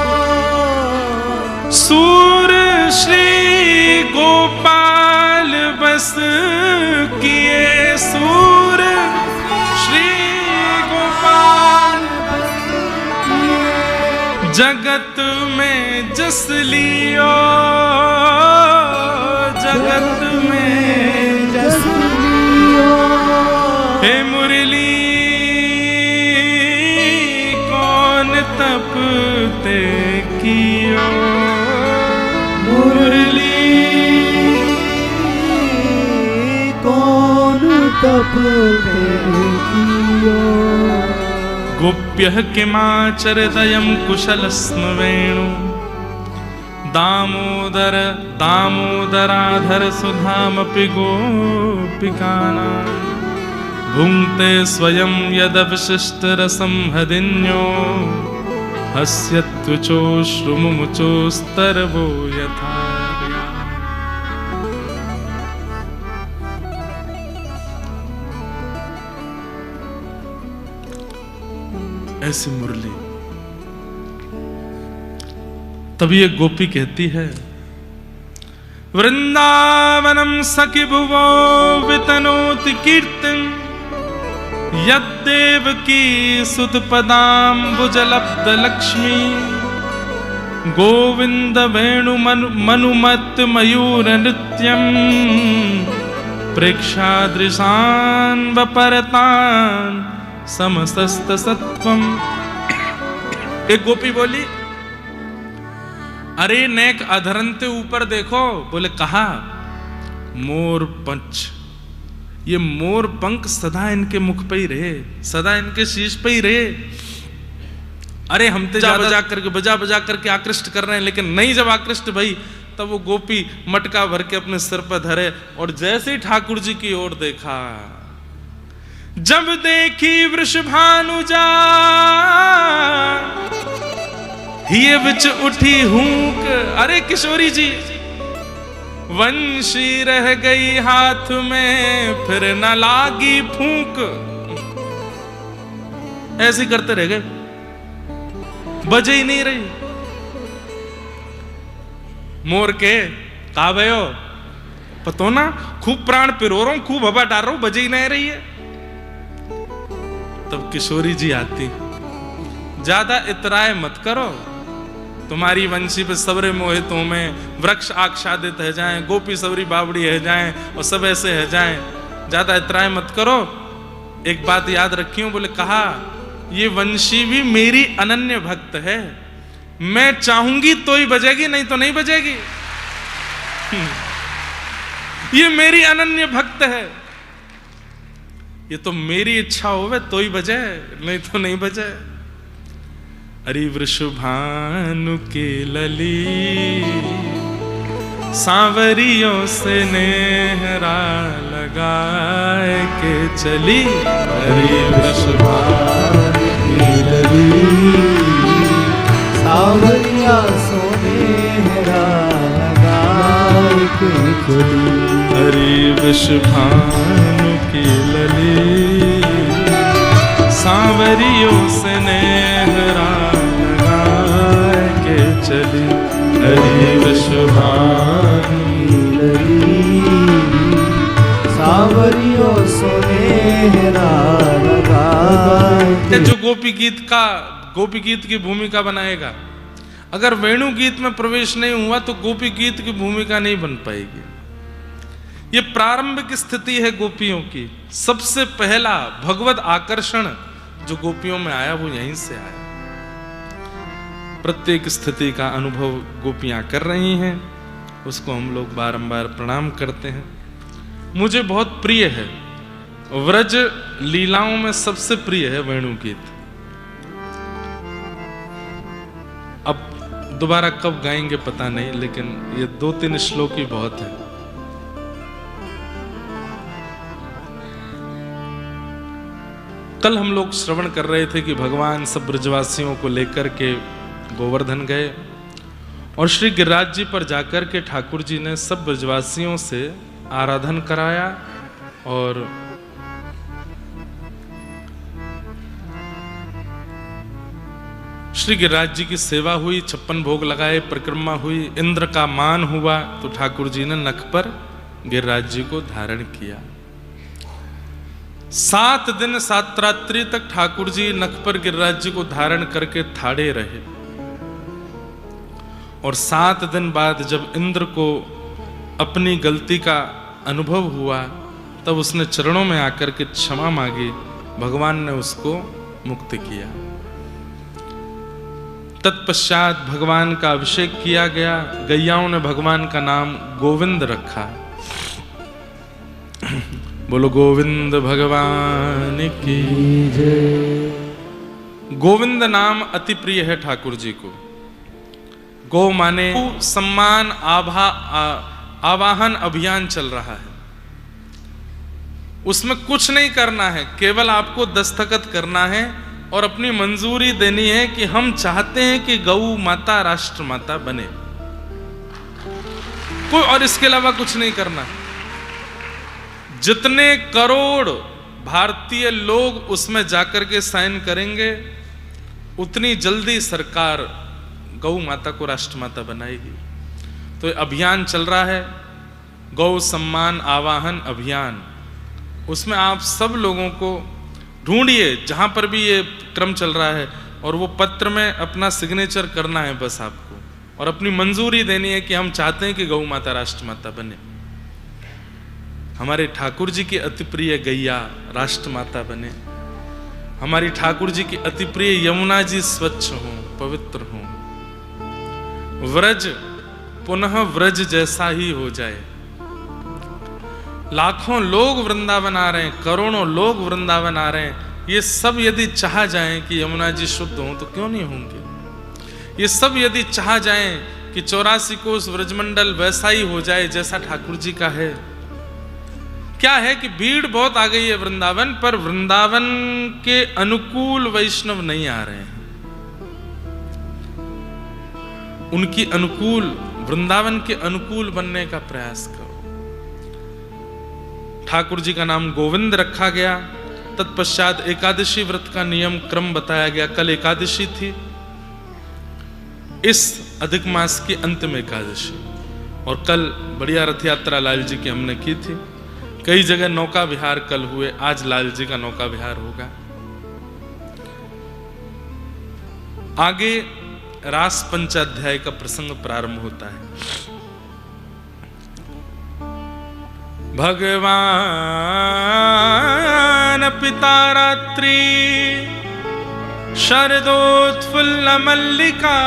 सूर श्री गोपाल बस किए, सूर श्री गोपाल जगत में जस लियो, जगत में जस लियो। हे मुरली कौन तप ते कियो, मुरली कौन तप ते कियो। गोप्यः किमाचरदयं कुशलस्म वेणु, दामोदर दामोदराधर सुधामपि गोपिकानां। भुङ्क्ते स्वयं यदवशिष्टरसं हदिन्यो, हस्यत्वचोश्रुमुचोस्तरवो यथा। ऐसी मुरली। तभी एक गोपी कहती है, वृंदावनम सखि भुवो वितनोति कीर्तिं, यद्देवकी सुत पदाम्बुजलब्ध लक्ष्मी। गोविंद वेणु मनुमत मयूर नृत्यं, प्रेक्षादृशान् वपरतान् समस्त सत्वम। एक गोपी बोली, अरे नेक अधरंते ऊपर देखो। बोले कहा? मोर पंच, ये मोर पंख सदा इनके मुख पे ही रहे, सदा इनके शीश पे ही रहे। अरे हम तो बजा बजा करके आकृष्ट कर रहे हैं, लेकिन नहीं जब आकृष्ट भई तब वो गोपी मटका भर के अपने सिर पर धरे और जैसे ही ठाकुर जी की ओर देखा, जब देखी वृषभानुजा हिये बिच उठी हूक। अरे किशोरी जी, वंशी रह गई हाथ में, फिर न लागी फूंक। ऐसे करते रह गए। बजे ही नहीं रही। मोर के का भयो पतो ना, खूब प्राण पिरो रहा हूं, खूब हवा डाल रहा हूं, बजे ही नहीं रही है। तब किशोरी जी आती, ज्यादा इतराए मत करो, तुम्हारी वंशी पे सबरे मोहितों में वृक्ष आच्छादित है जाएं, गोपी सबरी बावड़ी है जाएं और सब ऐसे है जाएं, ज्यादा इतराए मत करो। एक बात याद रखियो, बोले कहा ये वंशी भी मेरी अनन्य भक्त है, मैं चाहूंगी तो ही बजेगी, नहीं तो नहीं बजेगी। ये मेरी अनन्य भक्त है, ये तो मेरी इच्छा होवे तो ही बजे, नहीं तो नहीं बजे। अरे वृषभानु के लली सांवरियों से नेहरा लगाए के चली। अरे वृषभानु के लली सांवरिया सो नेहरा लगाए के चली। अरे वृषभानु की लली सांवरियों से नेहरा लगाए के चली। अरे वृषभानु की लली सांवरियों से नेहरा लगाए के। जो गोपी गीत की भूमिका बनाएगा, अगर वेणु गीत में प्रवेश नहीं हुआ तो गोपी गीत की भूमिका नहीं बन पाएगी। ये प्रारंभिक स्थिति है गोपियों की। सबसे पहला भगवत आकर्षण जो गोपियों में आया वो यहीं से आया। प्रत्येक स्थिति का अनुभव गोपियां कर रही हैं, उसको हम लोग बारंबार प्रणाम करते हैं। मुझे बहुत प्रिय है, व्रज लीलाओं में सबसे प्रिय है वेणु गीत। अब दोबारा कब गाएंगे पता नहीं, लेकिन ये 2-3 श्लोक ही बहुत है। कल हम लोग श्रवण कर रहे थे कि भगवान सब ब्रजवासियों को लेकर के गोवर्धन गए और श्री गिरिराज जी पर जाकर के ठाकुर जी ने सब ब्रजवासियों से आराधन कराया और श्री गिरिराज जी की सेवा हुई, 56 भोग लगाए, परिक्रमा हुई, इंद्र का मान हुआ, तो ठाकुर जी ने नख पर गिरिराज जी को धारण किया। 7 दिन 7 रात्रि तक ठाकुर जी नख पर गिरिराज जी को धारण करके ठाड़े रहे और 7 दिन बाद जब इंद्र को अपनी गलती का अनुभव हुआ तब उसने चरणों में आकर के क्षमा मांगी, भगवान ने उसको मुक्त किया। तत्पश्चात भगवान का अभिषेक किया गया, गैयाओं ने भगवान का नाम गोविंद रखा। बोलो गोविंद भगवान की जय। गोविंद नाम अति प्रिय है ठाकुर जी को। गो माने सम्मान आवाहन अभियान चल रहा है, उसमें कुछ नहीं करना है, केवल आपको दस्तखत करना है और अपनी मंजूरी देनी है कि हम चाहते हैं कि गौ माता राष्ट्र माता बने, कोई और इसके अलावा कुछ नहीं करना। जितने करोड़ भारतीय लोग उसमें जाकर के साइन करेंगे उतनी जल्दी सरकार गौ माता को राष्ट्र माता बनाएगी। तो अभियान चल रहा है, गौ सम्मान आवाहन अभियान। उसमें आप सब लोगों को ढूंढिए जहां पर भी ये क्रम चल रहा है और वो पत्र में अपना सिग्नेचर करना है बस आपको, और अपनी मंजूरी देनी है कि हम चाहते हैं कि गौ माता राष्ट्र माता बने। हमारे ठाकुर जी की अति प्रिय गैया राष्ट्र माता बने। हमारी ठाकुर जी की अति प्रिय यमुना जी स्वच्छ हो, पवित्र हो। व्रज पुनः व्रज जैसा ही हो जाए। लाखों लोग वृंदावन आ रहे हैं, करोड़ों लोग वृंदावन आ रहे हैं। ये सब यदि चाह जाएं कि यमुना जी शुद्ध हों तो क्यों नहीं होंगे। ये सब यदि चाह जाएं कि 84 कोस व्रजमंडल वैसा ही हो जाए जैसा ठाकुर जी का है। क्या है कि भीड़ बहुत आ गई है वृंदावन पर, वृंदावन के अनुकूल वैष्णव नहीं आ रहे हैं। उनकी अनुकूल, वृंदावन के अनुकूल बनने का प्रयास करो। ठाकुर जी का नाम गोविंद रखा गया। तत्पश्चात एकादशी व्रत का नियम क्रम बताया गया। कल एकादशी थी इस अधिक मास की अंतिम एकादशी। और कल बढ़िया रथ यात्रा लाल जी की हमने की थी। कई जगह नौका विहार कल हुए, आज लाल जी का नौका विहार होगा। आगे रास पंचाध्याय का प्रसंग प्रारंभ होता है। भगवान पिता रात्रि शरदोत्फुल्ल मल्लिका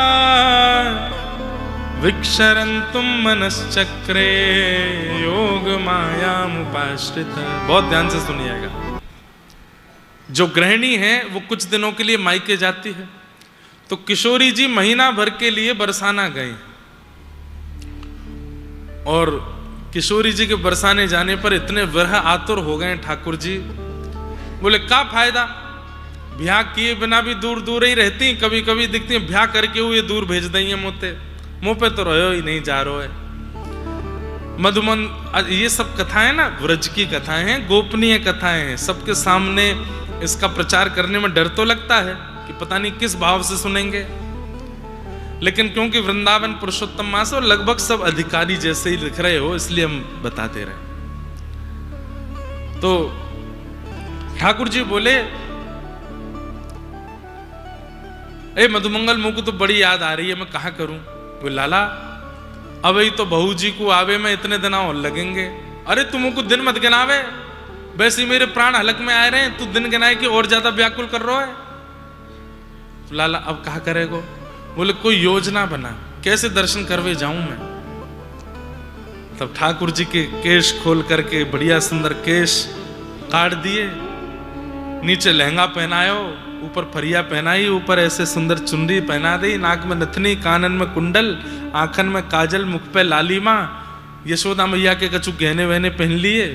विक्षरन्तुम मनश्चक्रे योग मायामुपाश्रित। बहुत ध्यान से सुनिएगा। जो गृहिणी है वो कुछ दिनों के लिए मायके जाती है, तो किशोरी जी महीना भर के लिए बरसाना गए। और किशोरी जी के बरसाने जाने पर इतने विरह आतुर हो गए ठाकुर जी, बोले क्या फायदा, ब्याह किए बिना भी दूर दूर ही रहती, कभी कभी दिखती है, ब्याह करके हुए दूर भेज देंगे मोते, मुंह पे तो रहो ही नहीं जा रहे है। मधुमन, ये सब कथाएं ना व्रज की कथाएं हैं, गोपनीय कथाएं हैं। सबके सामने इसका प्रचार करने में डर तो लगता है कि पता नहीं किस भाव से सुनेंगे, लेकिन क्योंकि वृंदावन पुरुषोत्तम मास और लगभग सब अधिकारी जैसे ही लिख रहे हो, इसलिए हम बताते रहे। तो ठाकुर जी बोले, ए मधुमंगल, मुझको तो बड़ी याद आ रही है, मैं कहा करूं? वो लाला, अब ही तो बहू जी को आवे में इतने दिन और लगेंगे। अरे तुमको दिन मत गिनावे, वैसे ही मेरे प्राण हलक में आए रहे हैं, तू दिन गिनाए कि और ज्यादा व्याकुल कर रहा है। तो लाला अब कहा करेगो? बोले कोई योजना बना, कैसे दर्शन करवे जाऊं मैं। तब ठाकुर जी के केश खोल करके बढ़िया सुंदर केश काट दिए, नीचे लहंगा पहनायो, ऊपर फरिया पहनाई, ऊपर ऐसे सुंदर चुनरी पहना दी, नाक में नथनी, कानन में कुंडल, आंखन में काजल, मुख पे लालिमा, यशोदा मैया के कछु गहने वहने पहन लिए।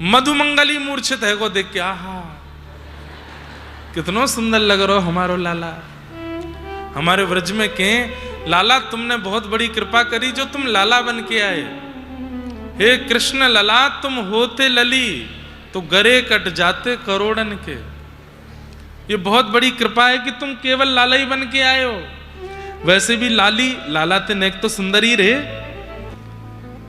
मधुमंगली मूर्छित है को देख के, आहा कितना सुंदर लग रहा हो हमारो लाला। हमारे व्रज में के लाला, तुमने बहुत बड़ी कृपा करी जो तुम लाला बन के आए। हे कृष्ण लला, तुम होते लली तो गरे कट जाते करोड़न के। ये बहुत बड़ी कृपा है कि तुम केवल लाला ही बन के आए हो। वैसे भी लाली लाला ते नेक तो सुंदर ही रहे।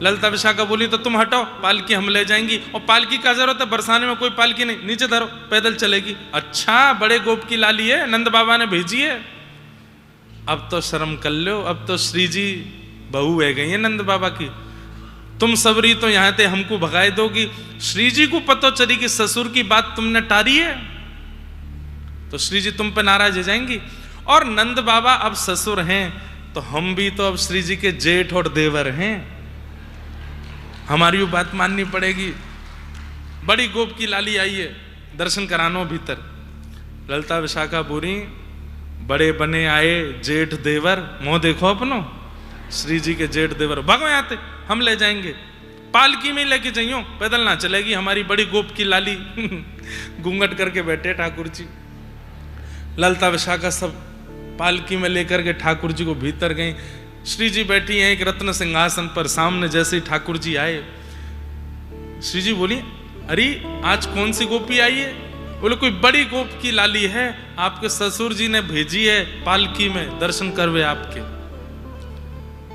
ललिता विशाखा बोली, तो तुम हटो, पालकी हम ले जाएंगी। और पालकी का जरूरत है, बरसाने में कोई पालकी नहीं, नीचे धरो, पैदल चलेगी। अच्छा, बड़े गोप की लाली है, नंद बाबा ने भेजी है। अब तो शर्म कर लो, अब तो श्री जी बहू है गई है नंद बाबा की। तुम सबरी तो यहां थे हमको भगाए दोगी। श्री जी को पता चली कि ससुर की बात तुमने टारी है, तो श्री जी तुम पे नाराज हो जाएंगी। और नंद बाबा अब ससुर हैं, तो हम भी तो अब श्री जी के जेठ और देवर हैं, हमारी वो बात माननी पड़ेगी। बड़ी गोप की लाली आई है, दर्शन करानो भीतर। ललिता विशाखा बोली, बड़े बने आए जेठ देवर, मुंह देखो अपनो, श्री जी के जेठ देवर, भागो यहाँ से, हम ले जाएंगे। पालकी में लेके जाइयो, पैदल ना चलेगी हमारी बड़ी गोप की लाली। घूंघट करके बैठे ठाकुर जी। ललिता विशाखा सब पालकी में लेकर के ठाकुर जी को भीतर गई। श्री जी बैठी हैं एक रत्न सिंहासन पर, सामने जैसे ही ठाकुर जी आए, श्री जी बोली, अरे आज कौन सी गोपी आई है? बोले कोई बड़ी गोप की लाली है, आपके ससुर जी ने भेजी है पालकी में, दर्शन करवे आपके।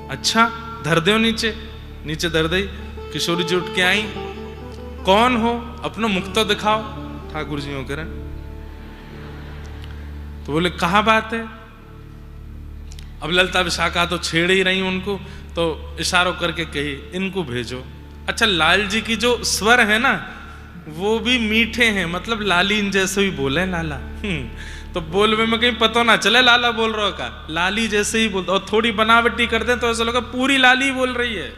अच्छा, धर दो नीचे। नीचे धर दई। किशोरी जी उठ के आई, कौन हो, अपना मुख तो दिखाओ। ठाकुर जी हो करें तो बोले कहा बात है। अब ललिता विशाखा तो छेड़ ही रही उनको, तो इशारों करके कही, इनको भेजो। अच्छा, लाल जी की जो स्वर है ना वो भी मीठे हैं, मतलब लालीन जैसे ही बोले लाला। तो बोलने में कहीं पता ना चले लाला बोल रहा का, लाली जैसे ही बोलते। और थोड़ी बनावटी कर दे तो ऐसा लगा पूरी लाली बोल रही है।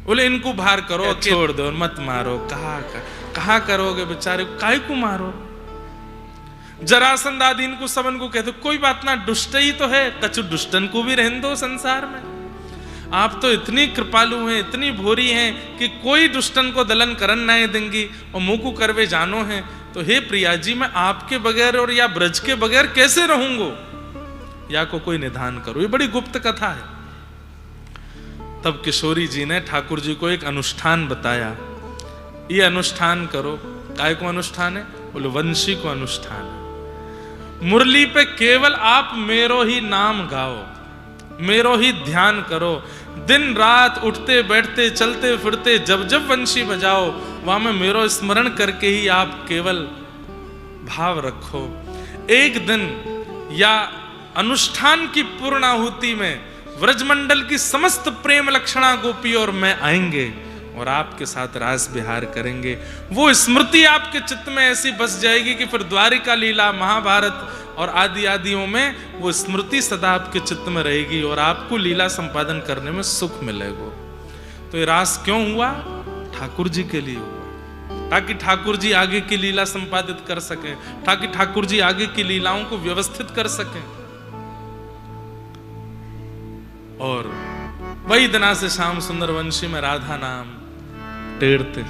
बोले इनको बाहर करो, छोड़ दो, मत मारो। कहा करोगे बेचारे, काहे को मारो? जरासंध आदि इनको सबन को कहते, कोई बात ना, दुष्ट ही तो है, कछु दुष्टन को भी रहने दो संसार में। आप तो इतनी कृपालु हैं, इतनी भोरी हैं कि कोई दुष्टन को दलन करन नहीं देंगी, और मुंह को करवे जानो हैं। तो हे प्रिया जी, मैं आपके बगैर और या ब्रज के बगैर कैसे रहूंगो? या को कोई निधान करो। ये बड़ी गुप्त कथा है। तब किशोरी जी ने ठाकुर जी को एक अनुष्ठान बताया, ये अनुष्ठान करो। काय को अनुष्ठान है? बोले वंशी को अनुष्ठान है। मुरली पे केवल आप मेरो ही नाम गाओ, मेरो ही ध्यान करो, दिन रात उठते बैठते चलते फिरते जब जब वंशी बजाओ वहां में मेरो स्मरण करके ही आप केवल भाव रखो। एक दिन या अनुष्ठान की पूर्णाहुति में व्रजमंडल की समस्त प्रेम लक्षणा गोपी और मैं आएंगे और आपके साथ रास विहार करेंगे। वो स्मृति आपके चित्त में ऐसी बस जाएगी कि फिर द्वारिका लीला, महाभारत और आदि आदियों में वो स्मृति सदा आपके चित्त में रहेगी और आपको लीला संपादन करने में सुख मिलेगा। तो ये रास क्यों हुआ? ठाकुर जी के लिए हुआ, ताकि ठाकुर जी आगे की लीला संपादित कर सकें, ताकि ठाकुर जी आगे की लीलाओं को व्यवस्थित कर सकें। और वही दिना से श्याम सुंदर वंशी में राधा नाम टेरते।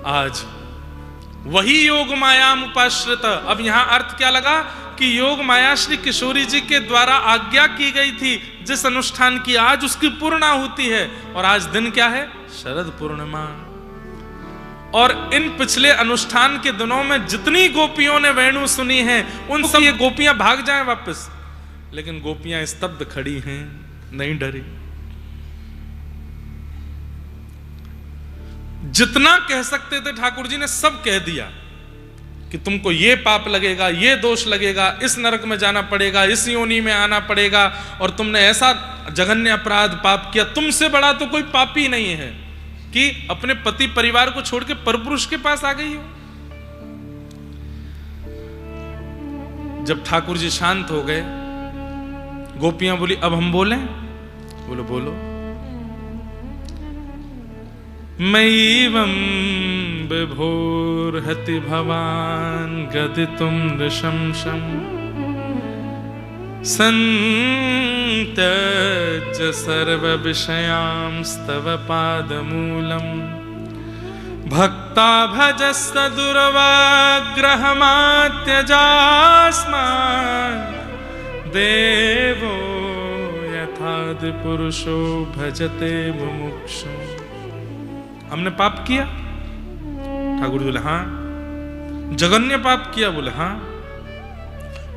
आज वही योग मायाम उपाश्रित। अब यहां अर्थ क्या लगा कि योग माया श्री किशोरी जी के द्वारा आज्ञा की गई थी जिस अनुष्ठान की, आज उसकी पूर्णाहुति है। और आज दिन क्या है? शरद पूर्णिमा। और इन पिछले अनुष्ठान के दिनों में जितनी गोपियों ने वेणु सुनी है उन सब ये गोपियां भाग जाएं वापस, लेकिन गोपियां स्तब्ध खड़ी हैं, नहीं डरी। जितना कह सकते थे ठाकुर जी ने सब कह दिया कि तुमको ये पाप लगेगा, ये दोष लगेगा, इस नरक में जाना पड़ेगा, इस योनि में आना पड़ेगा, और तुमने ऐसा जघन्य अपराध पाप किया। तुमसे बड़ा तो कोई पापी नहीं है कि अपने पति परिवार को छोड़ के परपुरुष के पास आ गई हो। जब ठाकुर जी शांत हो गए, गोपियां बोली अब हम बोलें? बोलो बोलो। मयीवं विभोर्हति भवान गदितुं नृशंसं सन्तज सर्वविषयांस्तव पादमूलं भक्ता भजस्तदुर्वाग्रहमात्यजास्मान् देवो यथादि पुरुषो भजते मुमुक्षु। हमने पाप किया? ठाकुर जी बोले हाँ। जघन्य पाप किया? बोले हाँ।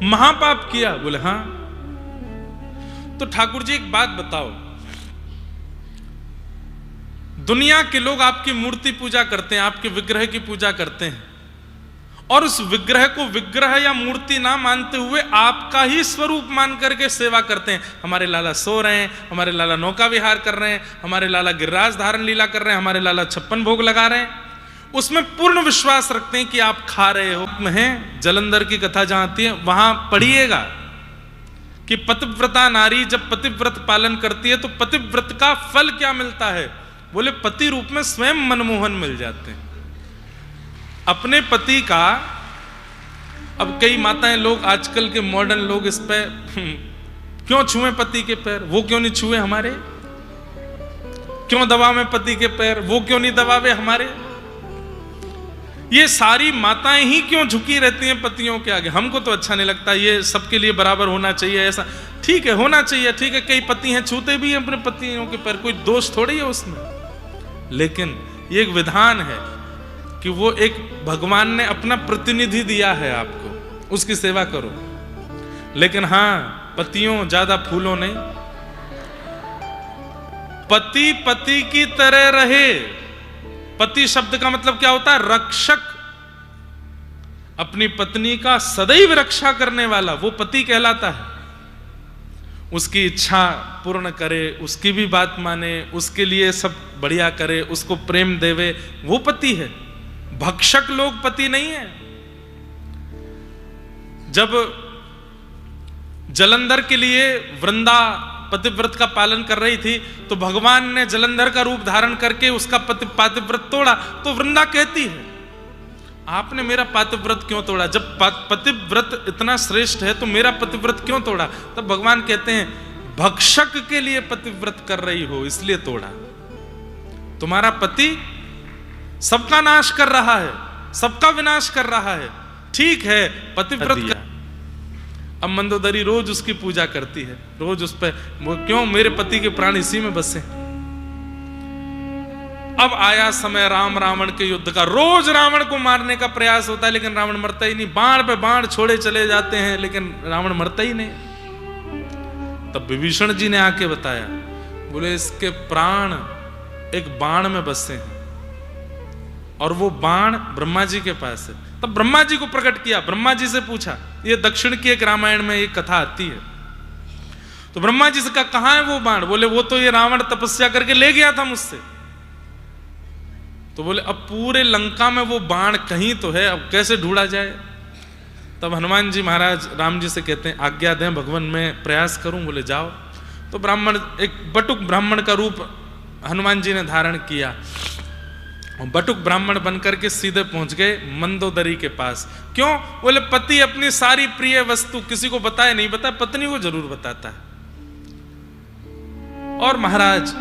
महापाप किया? बोले हाँ। तो ठाकुर जी एक बात बताओ, दुनिया के लोग आपकी मूर्ति पूजा करते हैं, आपके विग्रह की पूजा करते हैं, और उस विग्रह को विग्रह या मूर्ति ना मानते हुए आपका ही स्वरूप मान करके सेवा करते हैं। हमारे लाला सो रहे हैं, हमारे लाला नौका विहार कर रहे हैं, हमारे लाला गिरिराज धारण लीला कर रहे हैं, हमारे लाला 56 भोग लगा रहे हैं, उसमें पूर्ण विश्वास रखते हैं कि आप खा रहे हो। में जलंधर की कथा जहां आती है वहां पढ़िएगा कि पतिव्रता नारी जब पतिव्रत पालन करती है तो पतिव्रत का फल क्या मिलता है? बोले पति रूप में स्वयं मनमोहन मिल जाते हैं अपने पति का। अब कई माताएं लोग, आजकल के मॉडर्न लोग इस पे क्यों छुए पति के पैर? वो क्यों नहीं छुए हमारे? क्यों दबावे पति के पैर? वो क्यों नहीं दबावे हमारे? ये सारी माताएं ही क्यों झुकी रहती हैं पतियों के आगे? हमको तो अच्छा नहीं लगता। ये सबके लिए बराबर होना चाहिए, ऐसा ठीक है, होना चाहिए, ठीक है। कई पति हैं छूते भी हैं अपने पतियों के पैर, कोई दोष थोड़ी है उसमें। लेकिन ये एक विधान है कि वो एक भगवान ने अपना प्रतिनिधि दिया है आपको, उसकी सेवा करो। लेकिन हाँ, पतियों ज्यादा फूलो नहीं। पति पति की तरह रहे। पति शब्द का मतलब क्या होता है? रक्षक। अपनी पत्नी का सदैव रक्षा करने वाला वो पति कहलाता है। उसकी इच्छा पूर्ण करे, उसकी भी बात माने, उसके लिए सब बढ़िया करे, उसको प्रेम देवे, वो पति है। भक्षक लोग पति नहीं है। जब जलंधर के लिए वृंदा पतिव्रत का पालन कर रही थी तो भगवान ने जलंधर का रूप धारण करके उसका पातिव्रत तोड़ा। तो वृंदा कहती है आपने मेरा पातिव्रत क्यों तोड़ा? जब पतिव्रत इतना श्रेष्ठ है तो मेरा पतिव्रत क्यों तोड़ा? तब भगवान कहते हैं भक्षक के लिए पतिव्रत कर रही हो इसलिए तोड़ा। तुम्हारा पति सबका नाश कर रहा है, सबका विनाश कर रहा है, ठीक है, पतिव्रत कर। अब मंदोदरी रोज उसकी पूजा करती है, रोज उस पर, वो क्यों? मेरे पति के प्राण इसी में बसे। अब आया समय राम रावण के युद्ध का। रोज रावण को मारने का प्रयास होता है लेकिन रावण मरता ही नहीं, बाण पे बाण छोड़े चले जाते हैं लेकिन रावण मरता ही नहीं। तब विभीषण जी ने आके बताया, बोले इसके प्राण एक बाण में बसे हैं और वो बाण ब्रह्मा जी के पास है। तब ब्रह्मा जी को प्रकट किया, ब्रह्मा जी से पूछा, ये दक्षिण की एक रामायण में एक कथा आती है। तो ब्रह्मा जी से कहा, कहां है वो बाण? बोले वो तो ये रावण तपस्या करके ले गया था मुझसे। तो बोले अब पूरे लंका में वो बाण कहीं तो है, अब कैसे ढूंढा जाए? तब हनुमान जी महाराज राम जी से कहते हैं, आज्ञा दें भगवान, मैं प्रयास करूं। बोले जाओ। तो ब्राह्मण, एक बटुक ब्राह्मण का रूप हनुमान जी ने धारण किया। बटुक ब्राह्मण बनकर के सीधे पहुंच गए मंदोदरी के पास। क्यों? बोले पति अपनी सारी प्रिय वस्तु किसी को बताए नहीं, बताए पत्नी को जरूर बताता है। और महाराज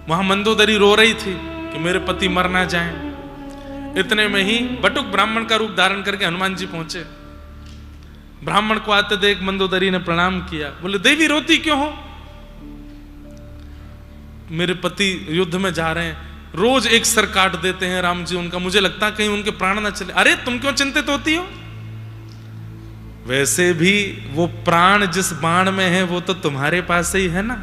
वहां मंदोदरी रो रही थी कि मेरे पति मर ना जाएं। इतने में ही बटुक ब्राह्मण का रूप धारण करके हनुमान जी पहुंचे। ब्राह्मण को आते देख मंदोदरी ने प्रणाम किया। बोले देवी रोती क्यों हो? मेरे पति युद्ध में जा रहे हैं, रोज एक सर काट देते हैं राम जी उनका, मुझे लगता है कहीं उनके प्राण ना चले। अरे तुम क्यों चिंतित होती हो? वैसे भी वो प्राण जिस बाण में है वो तो तुम्हारे पास ही है ना,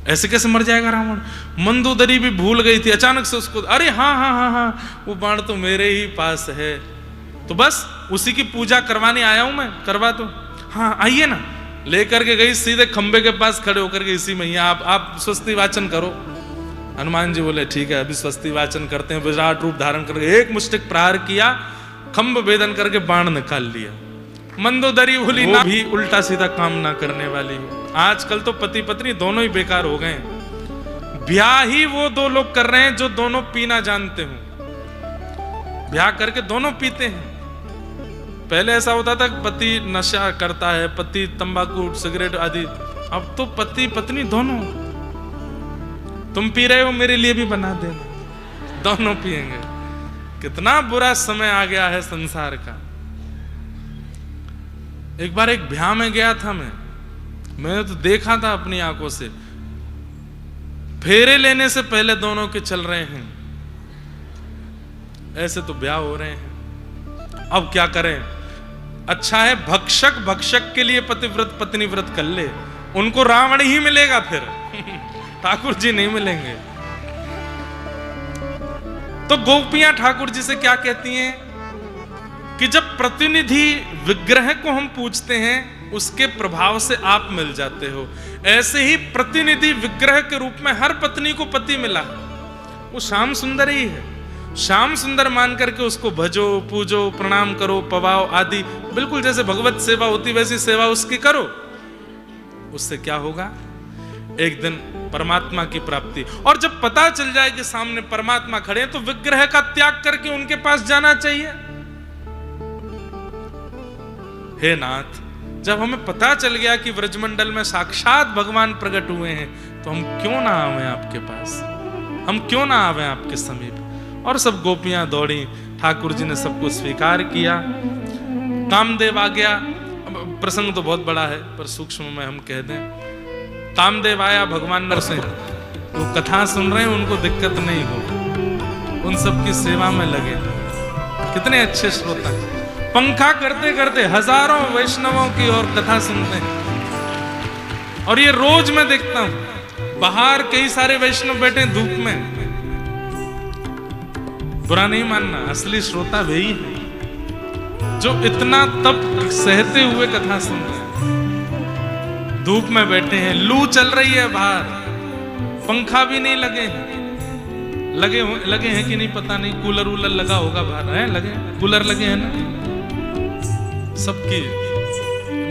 ऐसे कैसे मर जाएगा रावण? मंदोदरी भी भूल गई थी, अचानक से उसको, अरे हाँ हाँ हाँ हाँ वो बाण तो मेरे ही पास है, तो बस उसी की पूजा करवाने आया हूं मैं, करवा दो। हाँ आइए ना। लेकर के गई, सीधे खंबे के पास खड़े होकर के, इसी में आप स्वस्ति वाचन करो। हनुमान जी बोले ठीक है, अभी स्वस्ति वाचन करते हैं। विराट रूप धारण करके एक मुष्टिक प्रहार किया, खंब भेदन करके बाण निकाल लिया। मंदोदरी बोली ना भी उल्टा सीधा काम ना करने वाली हो। आजकल तो पति पत्नी दोनों ही बेकार हो गए। ब्याह ही वो दो लोग कर रहे हैं जो दोनों पीना जानते हो। ब्याह करके दोनों पीते हैं। पहले ऐसा होता था कि पति नशा करता है, पति तंबाकू सिगरेट आदि, अब तो पति पत्नी दोनों। तुम पी रहे हो, मेरे लिए भी बना देना, दोनों पिएंगे। कितना बुरा समय आ गया है संसार का। एक बार एक ब्याह में गया था मैंने तो देखा था अपनी आंखों से, फेरे लेने से पहले दोनों के चल रहे हैं, ऐसे तो ब्याह हो रहे हैं। अब क्या करें? अच्छा है भक्षक भक्षक के लिए पतिव्रत पत्नी व्रत कर ले, उनको रावण ही मिलेगा फिर ठाकुर जी नहीं मिलेंगे। तो गोपियां ठाकुर जी से क्या कहती हैं कि जब प्रतिनिधि विग्रह को हम पूछते हैं उसके प्रभाव से आप मिल जाते हो, ऐसे ही प्रतिनिधि विग्रह के रूप में हर पत्नी को पति मिला। वो श्याम सुंदर ही है, श्याम सुंदर मान करके उसको भजो, पूजो, प्रणाम करो, पवाओ आदि, बिल्कुल जैसे भगवत सेवा होती वैसी सेवा उसकी करो। उससे क्या होगा? एक दिन परमात्मा की प्राप्ति। और जब पता चल जाए कि सामने परमात्मा खड़े हैं तो विग्रह का त्याग करके उनके पास जाना चाहिए। हे नाथ, जब हमें पता चल गया कि व्रजमंडल में साक्षात भगवान प्रकट हुए हैं तो हम क्यों ना आवे आपके पास, हम क्यों ना आवे आपके समीप। और सब गोपियां दौड़ी, ठाकुर जी ने सबको स्वीकार किया। कामदेव आ गया। प्रसंग तो बहुत बड़ा है पर सूक्ष्म में हम कह दें, कामदेव आया भगवान नरसिंह, वो कथा सुन रहे हैं, उनको दिक्कत नहीं हो, उन सब की सेवा में लगे। कितने अच्छे श्रोता, पंखा करते करते हजारों वैष्णवों की और कथा सुनते हैं। और ये रोज मैं देखता हूं, बाहर कई सारे वैष्णव बैठे धूप में। बुरा नहीं मानना, असली श्रोता वही है जो इतना तप सहते हुए कथा सुनते हैं। धूप में बैठे हैं, लू चल रही है बाहर, पंखा भी नहीं लगे हैं, लगे हैं कि नहीं पता नहीं, कूलर वूलर लगा होगा बाहर, है लगे, कूलर लगे हैं ना सबकी।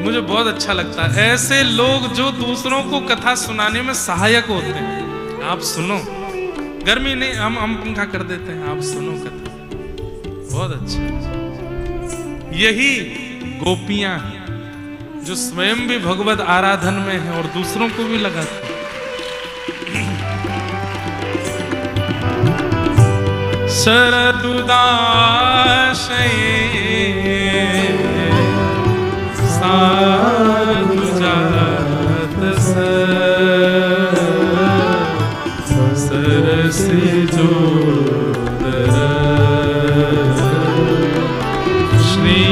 मुझे बहुत अच्छा लगता है ऐसे लोग जो दूसरों को कथा सुनाने में सहायक होते हैं। आप सुनो, गर्मी नहीं, हम पंखा कर देते हैं, आप सुनो कथा, बहुत अच्छा। यही गोपियां जो स्वयं भी भगवत आराधन में है और दूसरों को भी लगाती। शरदुदाशये साधु जात सरसी जो श्री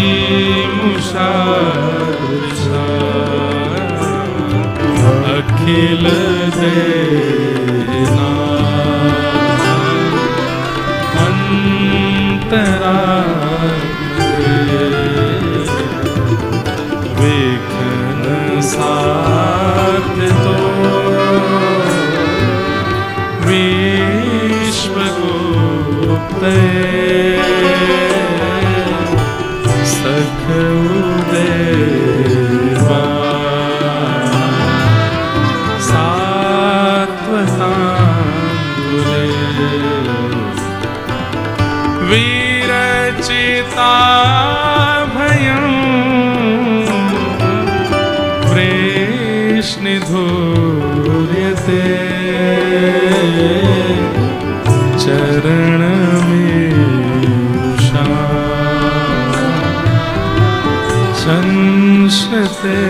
मुषादृशा अखिल देना अंतरा विघ्न साध तो विश्वगुप्त सख उदेवा सात्वतांगुले वीरचिता भयं वृष्णिधूर्यते चरण में उषा संशते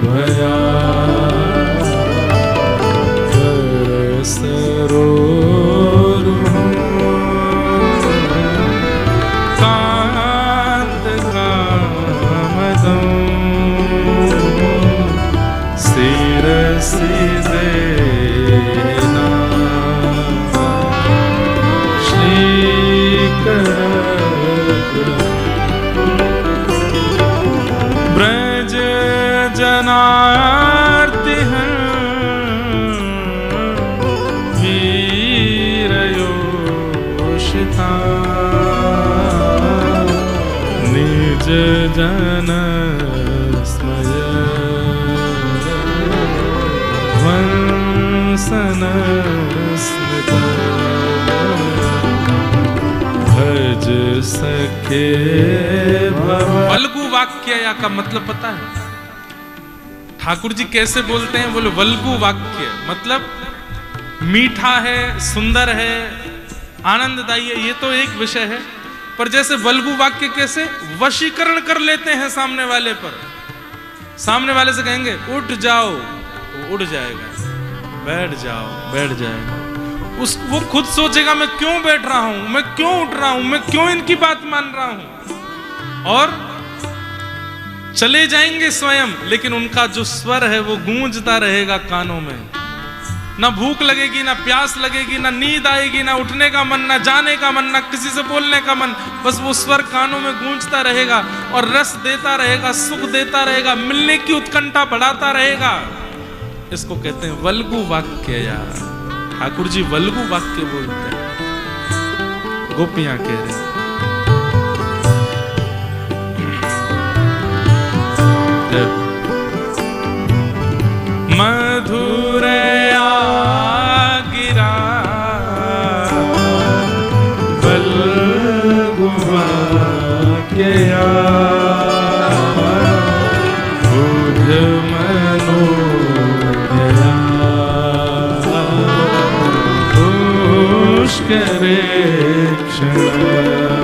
भया सरोरुह कांत कामदं शिरसि देना ब्रज जनार्ति वीरयोषिता निज जन स्मय वंसन स्मृता भज सके वल्गु वाक्य या का मतलब पता है ठाकुर जी कैसे बोलते हैं? बोले वल्गु वाक्य मतलब मीठा है, सुंदर है, आनंददायी है, ये तो एक विषय है। पर जैसे वल्गु वाक्य कैसे वशीकरण कर लेते हैं सामने वाले पर। सामने वाले से कहेंगे उठ जाओ, वो उठ जाएगा, बैठ जाओ, बैठ जाएगा। वो खुद सोचेगा मैं क्यों बैठ रहा हूं, मैं क्यों उठ रहा हूं, मैं क्यों इनकी बात मान रहा हूं, और चले जाएंगे स्वयं, लेकिन उनका जो स्वर है वो गूंजता रहेगा कानों में। ना भूख लगेगी, ना प्यास लगेगी, ना नींद आएगी, ना उठने का मन, ना जाने का मन, ना किसी से बोलने का मन, बस वो स्वर कानों में गूंजता रहेगा और रस देता रहेगा, सुख देता रहेगा, मिलने की उत्कंठा बढ़ाता रहेगा। इसको कहते हैं वल्गु वाक्य। यार ठाकुर जी वल्गु वाक्य बोलते हैं, गोपियां कह रहे हैं। मधुरया गिरा वल्गु वाक्यया बुध मनोदया पुष्करे क्षण